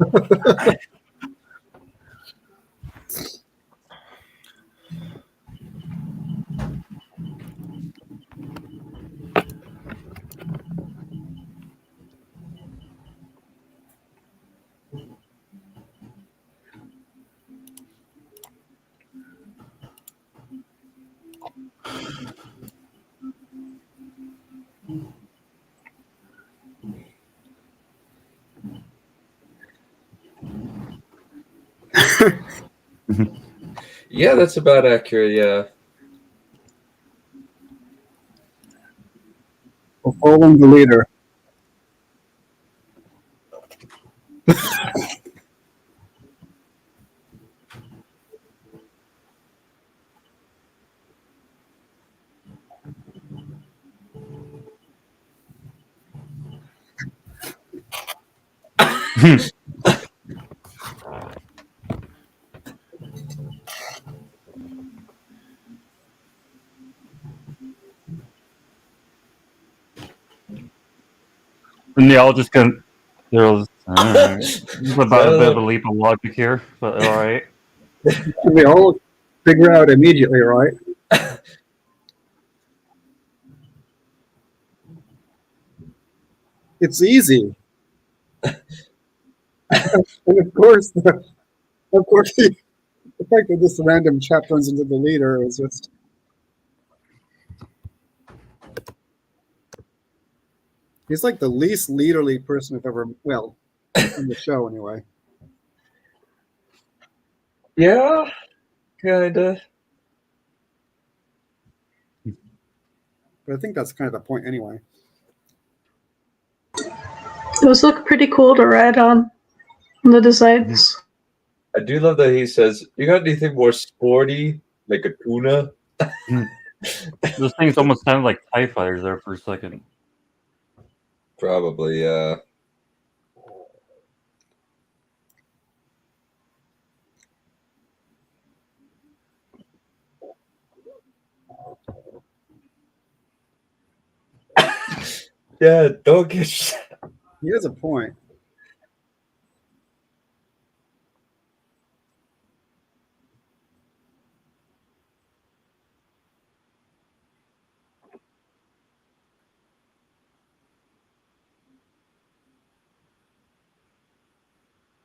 Yeah, that's about accurate. Yeah. We're following the leader. And they all just gonna. They're all just, There's about a bit of a leap of logic here, but all right. We all figure out immediately, right? It's easy. And of course, the fact that this random chap turns into the leader is just. He's like the least leaderly person I've ever, well, in the show anyway. Yeah, kinda. But I think that's kind of the point anyway. Those look pretty cool to ride on the designs. I do love that he says, "You got anything more sporty, like a tuna?" Those things almost sound like TIE fighters there for a second. Probably, yeah. Yeah, don't get. He has a point.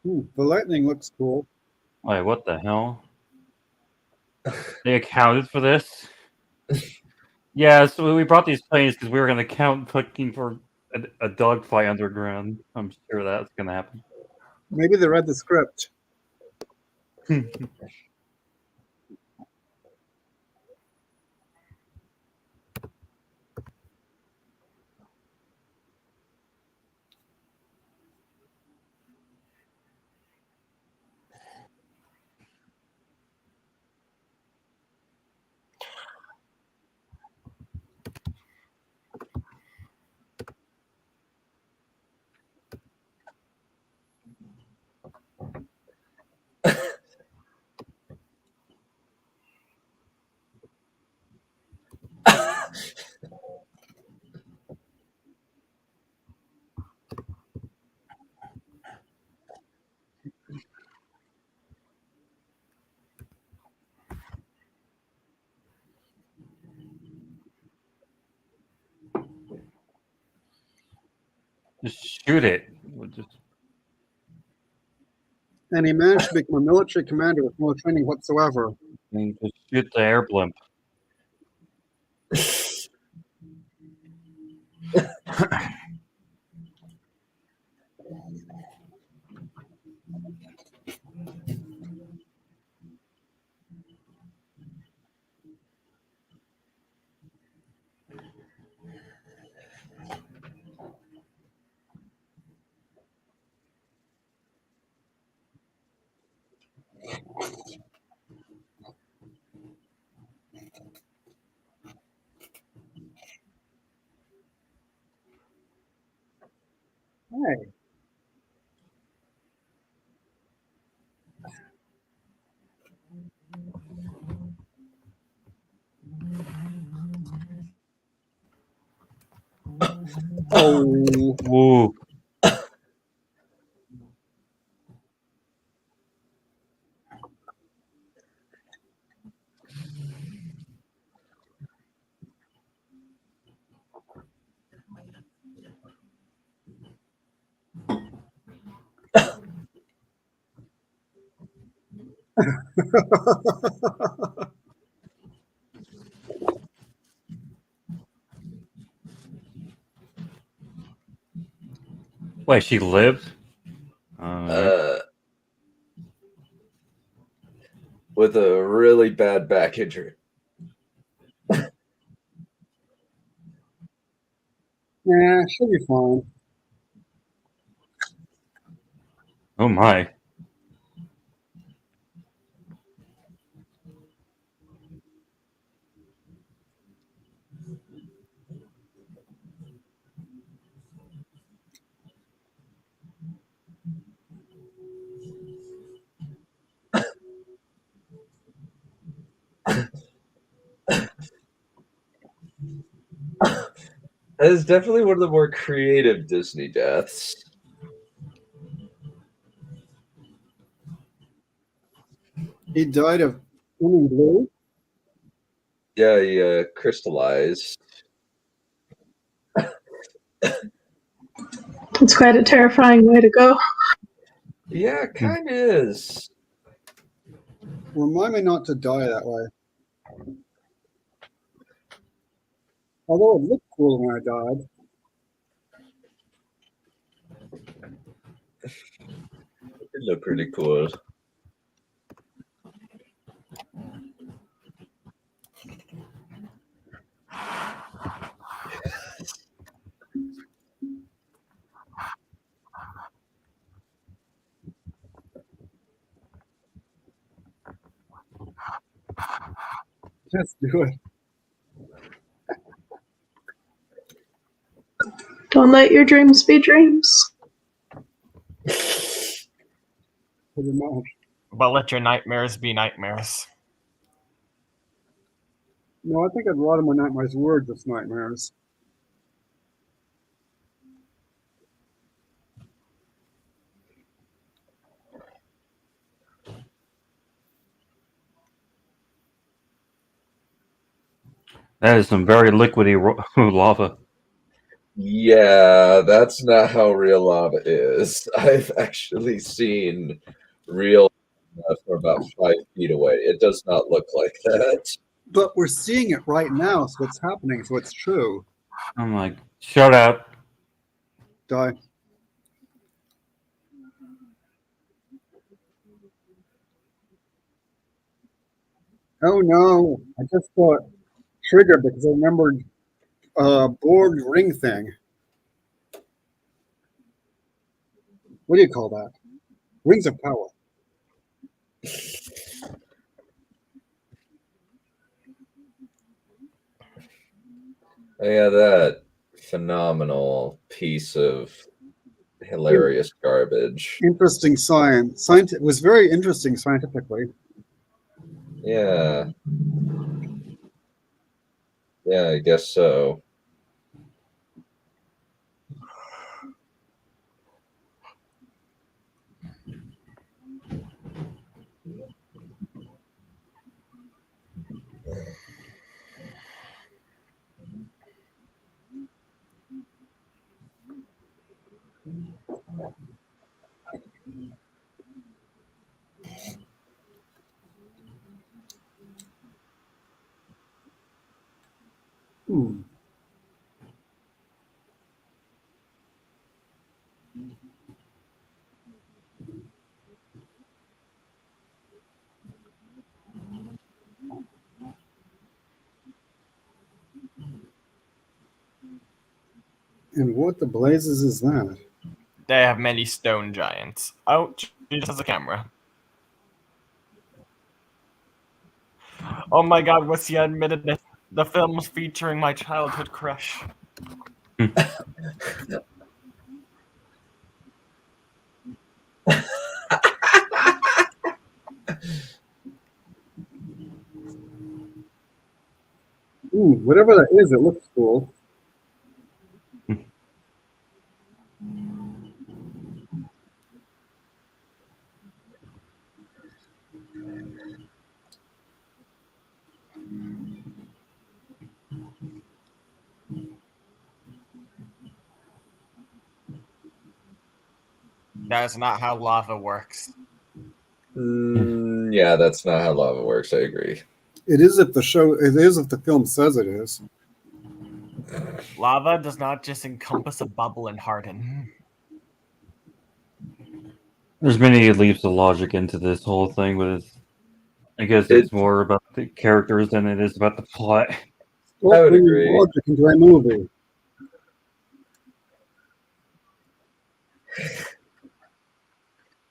The lightning looks cool. Wait, what the hell? They accounted for this? Yeah, so we brought these planes because we were going to count looking for a dogfight underground. I'm sure that's going to happen. Maybe they read the script. Just shoot it. We'll just... And he managed to become a military commander with no training whatsoever. Just shoot the air blimp. Hey. Oh. Woo. Wait, she lived? With a really bad back injury. Yeah, she'll be fine. Oh my. That is definitely one of the more creative Disney deaths. He died of winning blue. Yeah, he crystallized. It's quite a terrifying way to go. Yeah, kind of is. Remind me not to die that way. Although it looked cool when I died. It looked pretty cool. Let's do it. Don't let your dreams be dreams. Pretty much. But let your nightmares be nightmares. No, I think a lot of my nightmares were just nightmares. That is some very liquidy lava. Yeah, that's not how real lava is. I've actually seen real lava from about 5 feet away. It does not look like that. But we're seeing it right now, so it's happening, so it's true. I'm like, shut up. Die. Oh no, I just got triggered because I remembered board ring thing. What do you call that? Rings of power. Yeah, that phenomenal piece of hilarious garbage. Interesting science. It was very interesting scientifically. Yeah. Yeah, I guess so. Hmm. And what the blazes is that? They have many stone giants. Oh, just has a camera. Oh my god, what's he admitted that the film was featuring my childhood crush? Ooh, whatever that is, it looks cool. That is not how lava works. Yeah, that's not how lava works. I agree. It is if the film says it is. Lava does not just encompass a bubble and harden. There's many leaps of logic into this whole thing, but I guess it's more about the characters than it is about the plot. I would agree. Logic into a movie.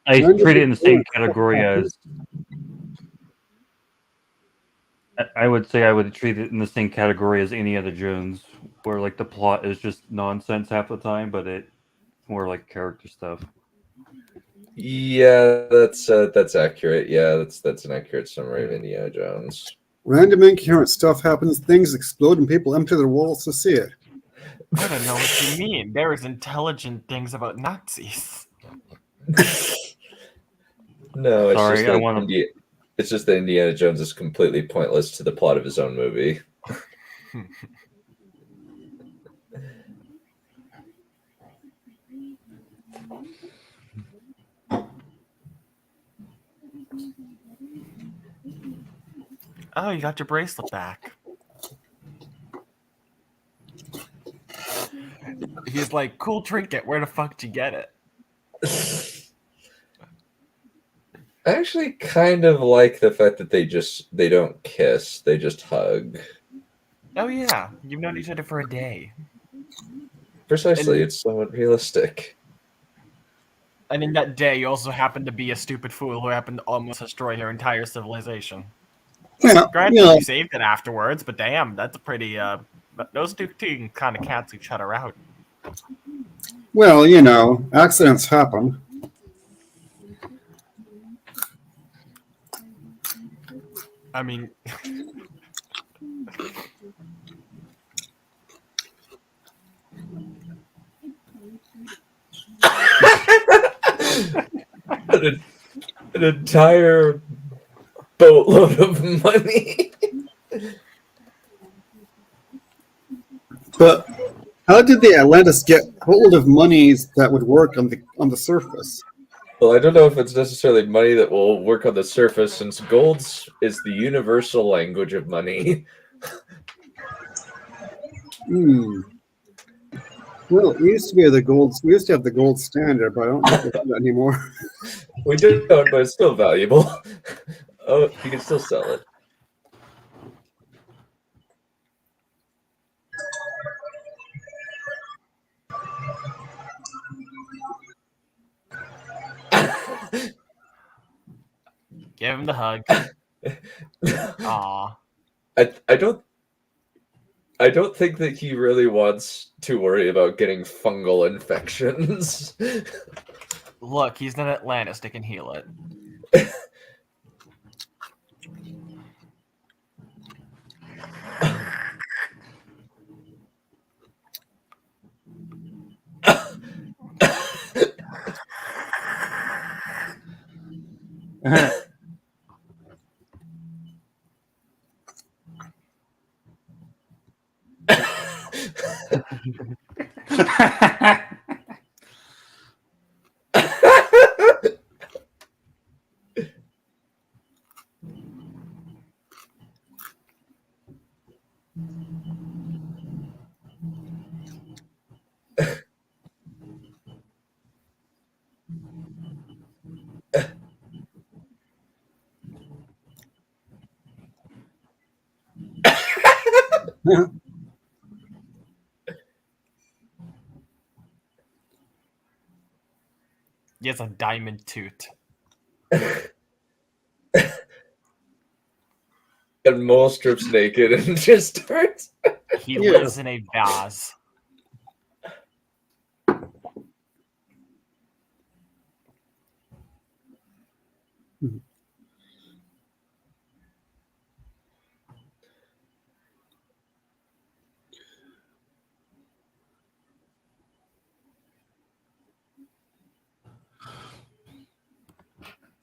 I treat it in the same category as. I would say I would treat it in the same category as any other Jones, where like the plot is just nonsense half the time, but it's more like character stuff. Yeah, that's accurate. Yeah, that's an accurate summary of Indiana Jones. Random incoherent stuff happens, things explode, and people empty their wallets to see it. I don't know what you mean. There is intelligent things about Nazis. No, it's Sorry, it's just that Indiana Jones is completely pointless to the plot of his own movie. Oh, you got your bracelet back. He's like, cool trinket. Where the fuck did you get it? I actually kind of like the fact that they don't kiss, they just hug. Oh yeah, you've known each other for a day. Precisely, it's somewhat realistic. And in that day, you also happened to be a stupid fool who happened to almost destroy her entire civilization. Yeah, Granted, you saved it afterwards, but damn, that's a pretty, those two can kind of cancel each other out. Well, you know, accidents happen. I mean... an entire boatload of money. But how did the Atlantis get hold of monies that would work on the surface? Well, I don't know if it's necessarily money that will work on the surface, since gold is the universal language of money. Well, we used to have the gold standard, but I don't think we have that anymore. We don't, but it's still valuable. Oh, you can still sell it. Give him the hug. Aw. I don't think that he really wants to worry about getting fungal infections. Look, he's an Atlantis that can heal it. He has a diamond toot. And Mole strips naked and just starts. He lives in a vase.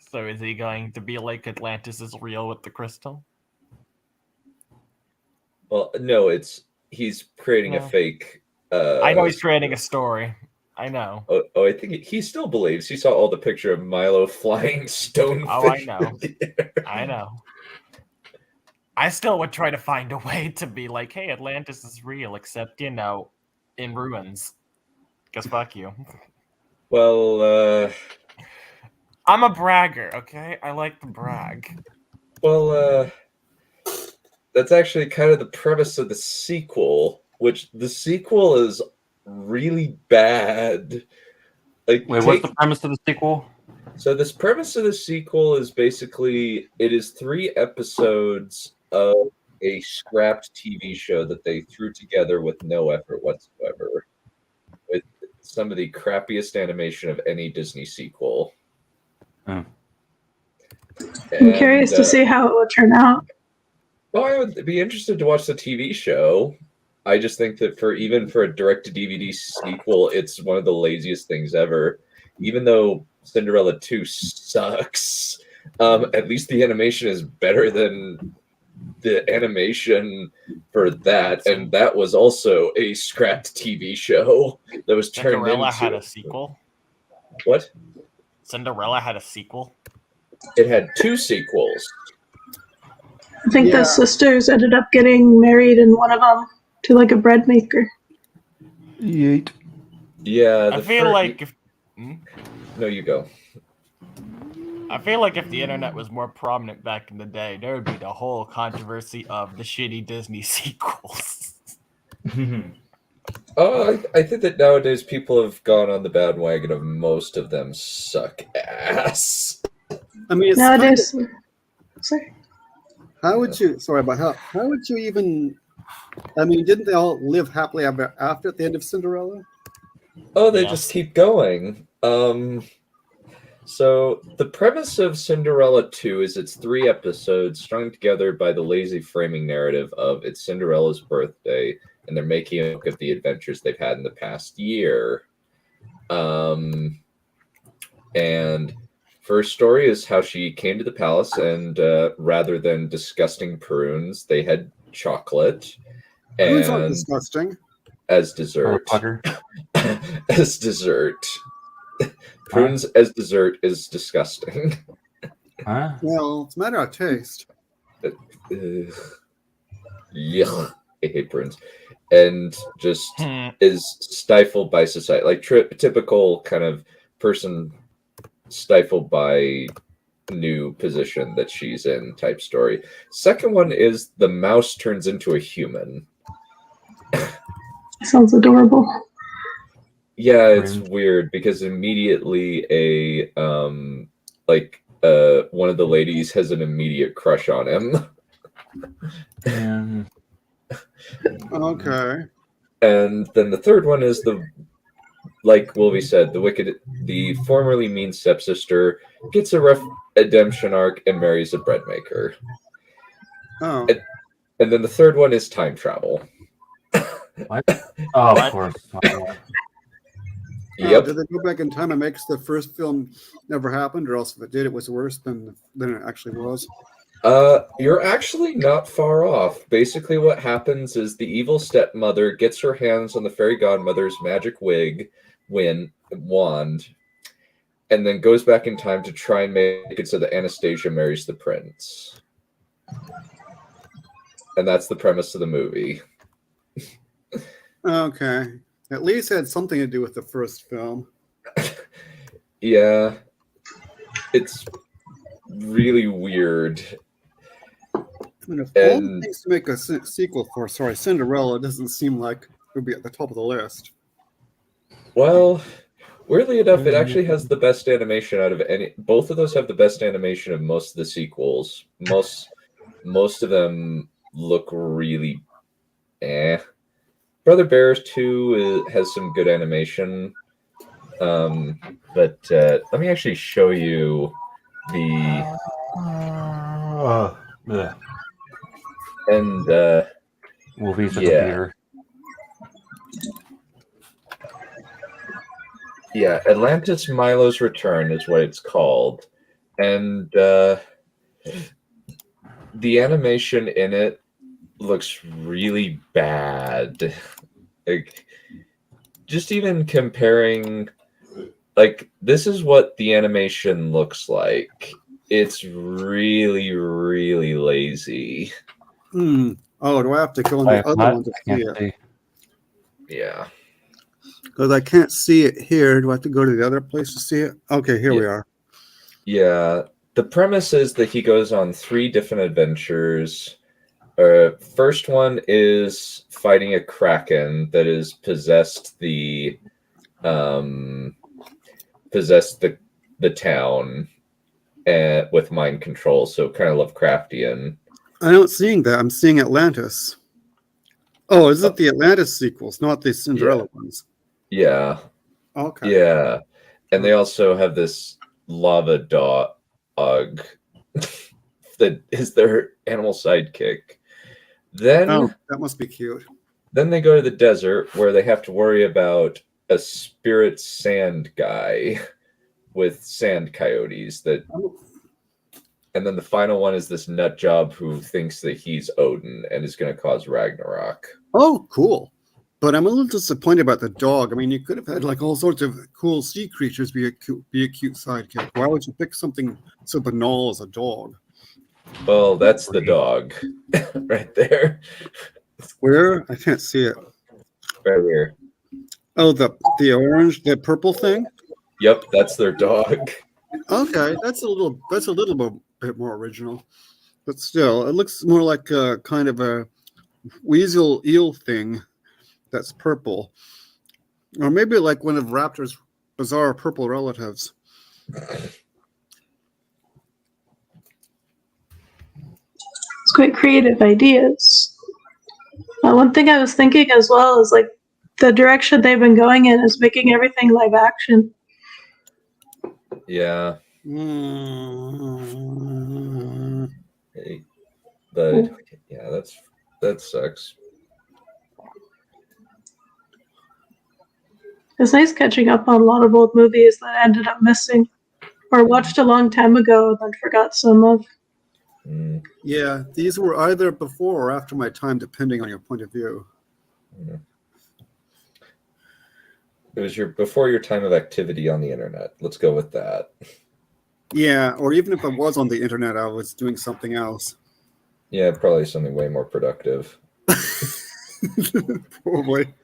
So is he going to be like Atlantis is real with the crystal? Well, no, he's creating a fake. I know he's creating a story. I know. Oh, I think he still believes. He saw all the picture of Milo flying stonefish. Oh, I know. I know. I still would try to find a way to be like, hey, Atlantis is real, except, in ruins. Because fuck you. Well, I'm a bragger, okay? I like to brag. Well, that's actually kind of the premise of the sequel, which the sequel is really bad. What's the premise of the sequel? So this premise of the sequel is basically, it is 3 episodes of a scrapped TV show that they threw together with no effort whatsoever, with some of the crappiest animation of any Disney sequel. Oh. I'm curious to see how it will turn out. Well, I would be interested to watch the TV show. I just think that even for a direct-to-DVD sequel, it's one of the laziest things ever. Even though Cinderella 2 sucks, at least the animation is better than the animation for that, and that was also a scrapped TV show that was turned Cinderella into... had a sequel? What? Cinderella had a sequel? It had 2 sequels. I think the sisters ended up getting married in one of them to like a bread maker. Yeet. Yeah. I feel like if... No, you go. I feel like if the internet was more prominent back in the day, there would be the whole controversy of the shitty Disney sequels. Oh, I think that nowadays people have gone on the bandwagon of most of them suck ass. I mean, it's nowadays. Sorry. How would you? Sorry, but how would you even? I mean, didn't they all live happily ever after at the end of Cinderella? Oh, they just keep going. So the premise of Cinderella 2 is it's 3 episodes strung together by the lazy framing narrative of it's Cinderella's birthday, and they're making a look at the adventures they've had in the past year. And first story is how she came to the palace, and rather than disgusting prunes, they had chocolate. Prunes aren't disgusting. as dessert. Pucker. As dessert. Prunes as dessert is disgusting. Huh? Well, it's a matter of taste. Yuck. I hate prunes. And just is stifled by society. Like typical kind of person stifled by new position that she's in type story. Second one is the mouse turns into a human. Sounds adorable. Yeah, it's weird because immediately one of the ladies has an immediate crush on him. Okay. And then the third one is like Wolvie said, the formerly mean stepsister gets a redemption arc and marries a bread maker. Oh. And then the third one is time travel. What? Oh, of course. Yep. Did they go back in time and make the first film never happened, or else if it did, it was worse than it actually was? You're actually not far off. Basically, what happens is the evil stepmother gets her hands on the fairy godmother's magic wand, and then goes back in time to try and make it so that Anastasia marries the prince. And that's the premise of the movie. Okay. At least it had something to do with the first film. Yeah. It's really weird. I mean, of all the things to make a sequel for, Cinderella doesn't seem like it would be at the top of the list. Well, weirdly enough, it actually has the best animation out of any. Both of those have the best animation of most of the sequels. Most of them look really Brother Bears 2 has some good animation. But let me actually show you the Wolvie's a computer. Yeah, Atlantis Milo's Return is what it's called. And the animation in it looks really bad. Like, just even comparing, like, this is what the animation looks like. It's really, really lazy. Oh, do I have to go on the other one to see it? Yeah. Because I can't see it here. Do I have to go to the other place to see it? Okay, here we are. Yeah. The premise is that he goes on 3 different adventures. First one is fighting a kraken that has possessed the town with mind control, so kind of Lovecraftian. I'm not seeing that. I'm seeing Atlantis. Oh, is it the Atlantis sequels, not the Cinderella ones? Yeah. Okay. Yeah. And they also have this lava dog that is their animal sidekick. Then that must be cute. Then they go to the desert where they have to worry about a spirit sand guy with sand coyotes and then the final one is this nut job who thinks that he's Odin and is going to cause Ragnarok. Oh, cool. But I'm a little disappointed about the dog. I mean, you could have had like all sorts of cool sea creatures be a cute sidekick. Why would you pick something so banal as a dog? Well, that's the dog right there. Where? I can't see it. Right here. Oh, the orange, the purple thing? Yep, that's their dog. Okay, that's a little bit more original. But still, it looks more like a kind of a weasel eel thing that's purple. Or maybe like one of Raptor's bizarre purple relatives. It's quite creative ideas. One thing I was thinking as well is like the direction they've been going in is making everything live action. Yeah. Hey, but yeah, that sucks. It's nice catching up on a lot of old movies that I ended up missing or watched a long time ago and then forgot some of. Yeah, these were either before or after my time, depending on your point of view. It was before your time of activity on the internet. Let's go with that. Yeah, or even if I was on the internet, I was doing something else. Yeah, probably something way more productive. Probably.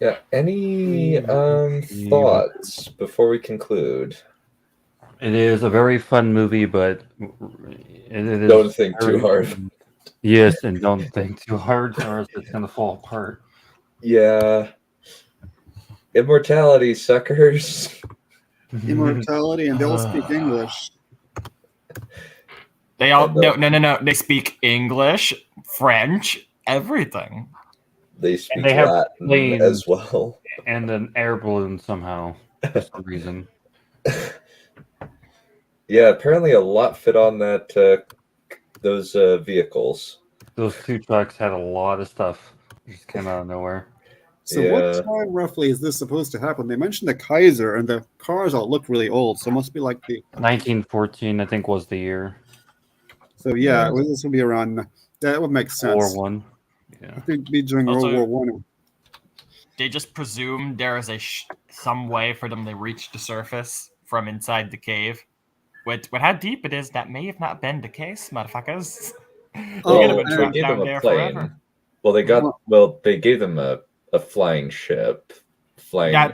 Yeah. Any thoughts before we conclude? It is a very fun movie, but it is Don't think too very- hard. Yes, and don't think too hard, or else it's gonna fall apart. Yeah. Immortality, suckers. Immortality, and they'll speak English. They all no. They speak English, French, everything. They speak they have Latin planes. as well. And an air balloon somehow, for some reason. Yeah, apparently a lot fit on that those vehicles. Those two trucks had a lot of stuff. Just came out of nowhere. So Yeah. what time roughly is this supposed to happen? They mentioned the Kaiser, and the cars all look really old, so it must be like the... 1914, I think, was the year. So yeah, this will be around... That would make sense. War One. Yeah. I think it'd be during Also- World War One. They just presume there is some way for them to reach the surface from inside the cave. With how deep it is, that may have not been the case, motherfuckers. Oh, They're gonna be and- trapped Gave them down a there plane. forever. Well, they gave them a flying ship. Flying How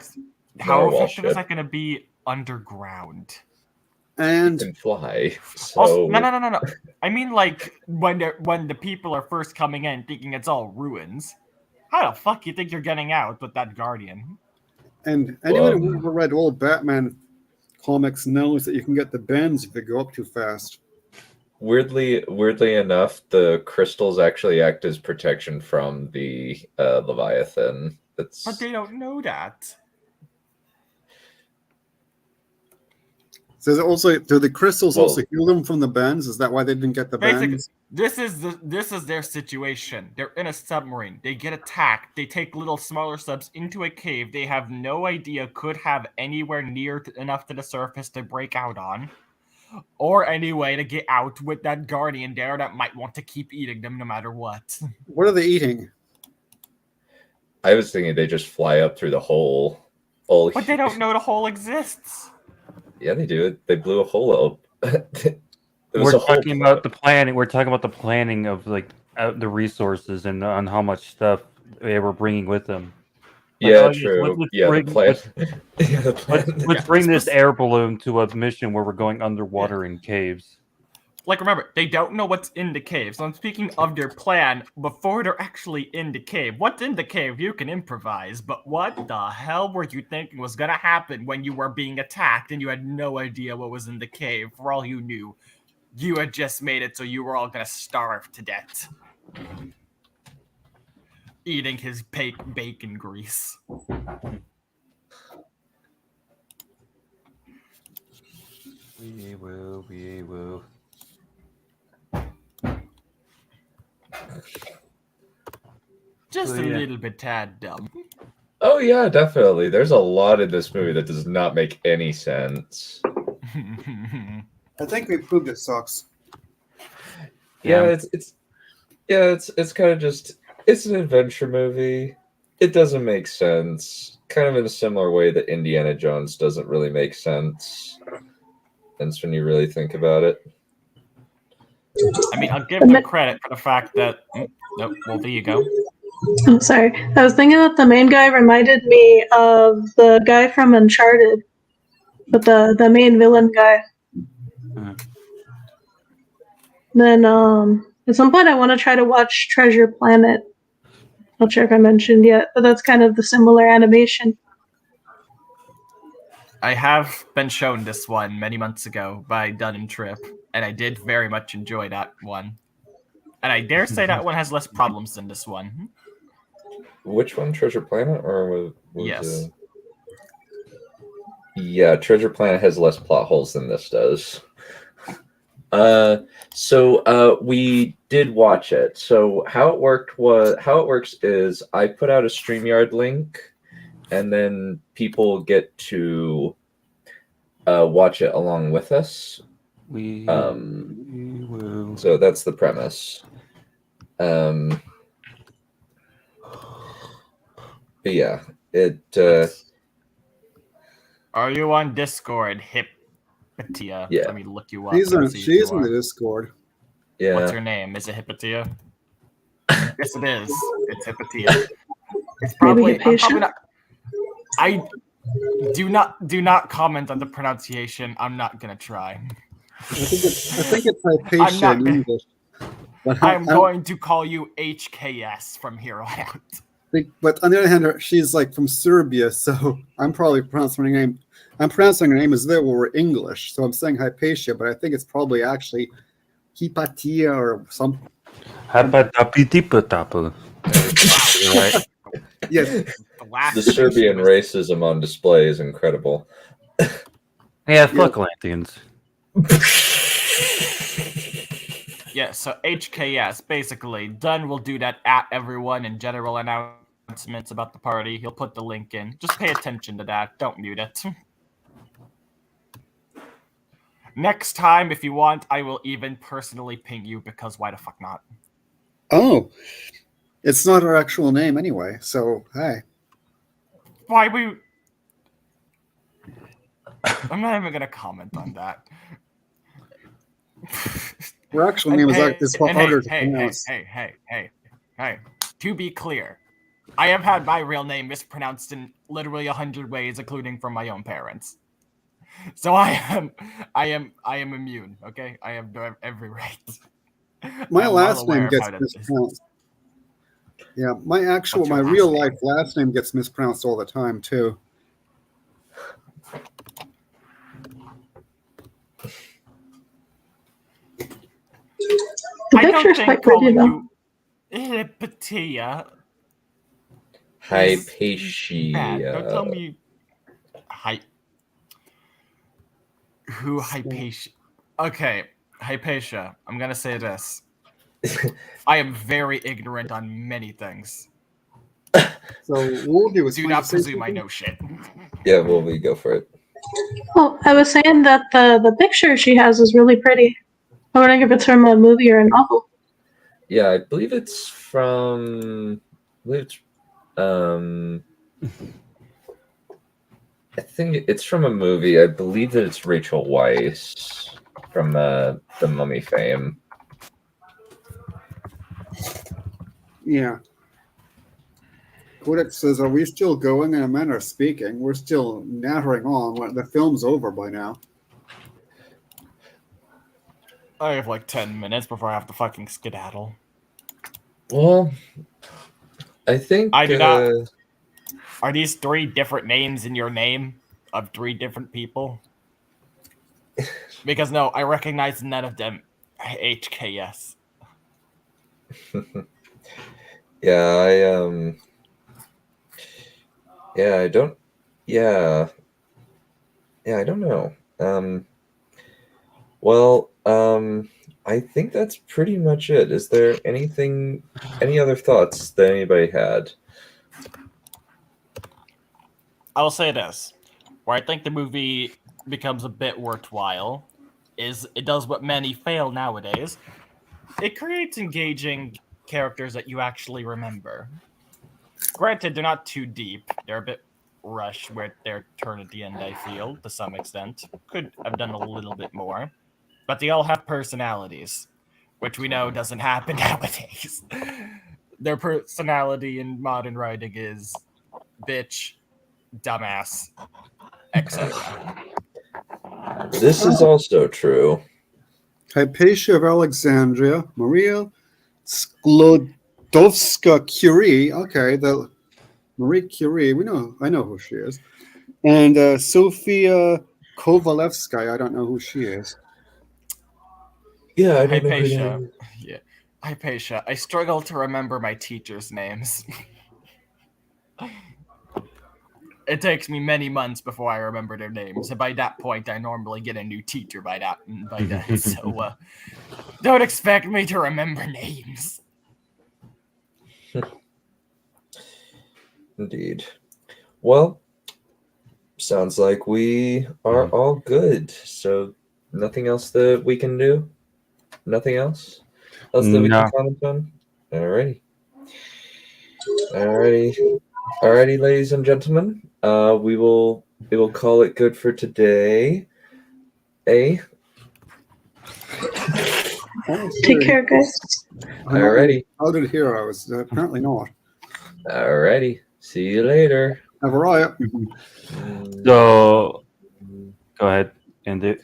narwhal effective is ship. that going to be underground? And Can fly. So Also, no. I mean, like when the people are first coming in, thinking it's all ruins. How the fuck you think you're getting out with that guardian? and anyone who ever read old Batman comics knows that you can get the bends if you go up too fast. weirdly enough, the crystals actually act as protection from the Leviathan. But they don't know that. So do the crystals also heal them from the bends? Is that why they didn't get the Basically, bends? this is their situation. They're in a submarine. They get attacked. They take little smaller subs into a cave they have no idea could have anywhere near enough to the surface to break out on, or any way to get out with that guardian there that might want to keep eating them no matter what. What are they eating? I was thinking they just fly up through the hole. Oh, But they don't know the hole exists. Yeah, they do. They blew a hole up. We're talking about the planning. We're talking about the planning of like the resources and on how much stuff they were bringing with them. Like, Yeah, oh, yes, true. let's Yeah, bring- the plan. let's- Yeah, the plan. Let's bring this air balloon to a mission where we're going underwater in caves. Like, remember, they don't know what's in the cave. So I'm speaking of their plan before they're actually in the cave. What's in the cave, you can improvise. But what the hell were you thinking was going to happen when you were being attacked and you had no idea what was in the cave? For all you knew, you had just made it so you were all going to starve to death. Eating his bacon grease. We will. Just So, a yeah. little bit tad dumb. Oh yeah, definitely. There's a lot in this movie that does not make any sense. I think we proved it sucks. Yeah, it's kind of just it's an adventure movie. It doesn't make sense. Kind of in a similar way that Indiana Jones doesn't really make sense. That's when you really think about it. I mean, I'll give them credit for the fact that... Nope, well, there you go. I'm sorry. I was thinking that the main guy reminded me of the guy from Uncharted, but the main villain guy. Mhm. Then at some point I want to try to watch Treasure Planet. Not sure if I mentioned yet, but that's kind of the similar animation. I have been shown this one many months ago by Dunn and Tripp, and I did very much enjoy that one. And I dare say that one has less problems than this one. Which one, Treasure Planet, or was Yes. Yeah, Treasure Planet has less plot holes than this does. So we did watch it. So how it works is I put out a StreamYard link, and then people get to watch it along with us. We will. So that's the premise. But yeah, it. Are you on Discord, Hippotia? Yeah. Let me look you up. She's and in, see if she's you in the are. Discord. Yeah. What's her name? Is it Hippotia? Yes, it is. It's Hippotia. It's probably. I'm probably not. I do not comment on the pronunciation. I'm not gonna try. I think it's Hypatia in English. But I'm going to call you HKS from here on out. But on the other hand, she's like from Serbia, so I'm probably pronouncing her name. I'm pronouncing her name as though we're English, so I'm saying Hypatia, but I think it's probably actually Hypatia or something. Hapatapitipatapu. Right. Yes. The Serbian racism on display is incredible. Yeah, fuck Atlanteans. Yeah, so HKS, basically, Dunn will do that at everyone in general announcements about the party. He'll put the link in. Just pay attention to that. Don't mute it. Next time, if you want, I will even personally ping you, because why the fuck not? Oh, it's not her actual name anyway, so hey. Why we... I'm not even going to comment on that. Her actual name is harder to pronounce. Hey. To be clear, I have had my real name mispronounced in literally 100 ways, including from my own parents. So I am immune. Okay, I have every right. My last name gets mispronounced. Yeah, my real life last name gets mispronounced all the time too. The picture's quite pretty though. Hypatia. Hypatia. Don't tell me. Who Hypatia? Okay, Hypatia. I'm gonna say this. I am very ignorant on many things. So we'll do do not presume I know shit. Yeah, well, we go for it. Oh, I was saying that the picture she has is really pretty. I'm wondering if it's from a movie or a novel. Yeah, I believe it's from. I think it's from a movie. I believe that it's Rachel Weisz from the Mummy fame. Yeah. Codex says, "Are we still going?" And men are speaking. We're still nattering on. The film's over by now. I have like 10 minutes before I have to fucking skedaddle. Well, I think I do not. Are these 3 different names in your name of 3 different people? Because no, I recognize none of them. HKS. Yeah, I don't. Yeah, I don't know. I think that's pretty much it. Is there any other thoughts that anybody had? I'll say this. Where I think the movie becomes a bit worthwhile is it does what many fail nowadays. It creates engaging characters that you actually remember. Granted, they're not too deep. They're a bit rushed with their turn at the end, I feel, to some extent. Could have done a little bit more. But they all have personalities, which we know doesn't happen nowadays. Their personality in modern writing is bitch, dumbass, etc. This is also true. Hypatia of Alexandria, Maria Sklodowska-Curie. Okay, the Marie Curie. I know who she is. And Sofia Kovalevskaya. I don't know who she is. Yeah, I don't Hypatia. know. Yeah, Hypatia. I struggle to remember my teachers' names. It takes me many months before I remember their names, and by that point, I normally get a new teacher by then. So, don't expect me to remember names. Indeed. Well, sounds like we are all good. So, nothing else that we can do? Nothing else? That we can comment on? Alrighty. Alrighty, ladies and gentlemen, we will call it good for today. Take care, guys. Alrighty. How did heroes? Apparently not. Alrighty. See you later. Have a riot. So, go ahead, end it.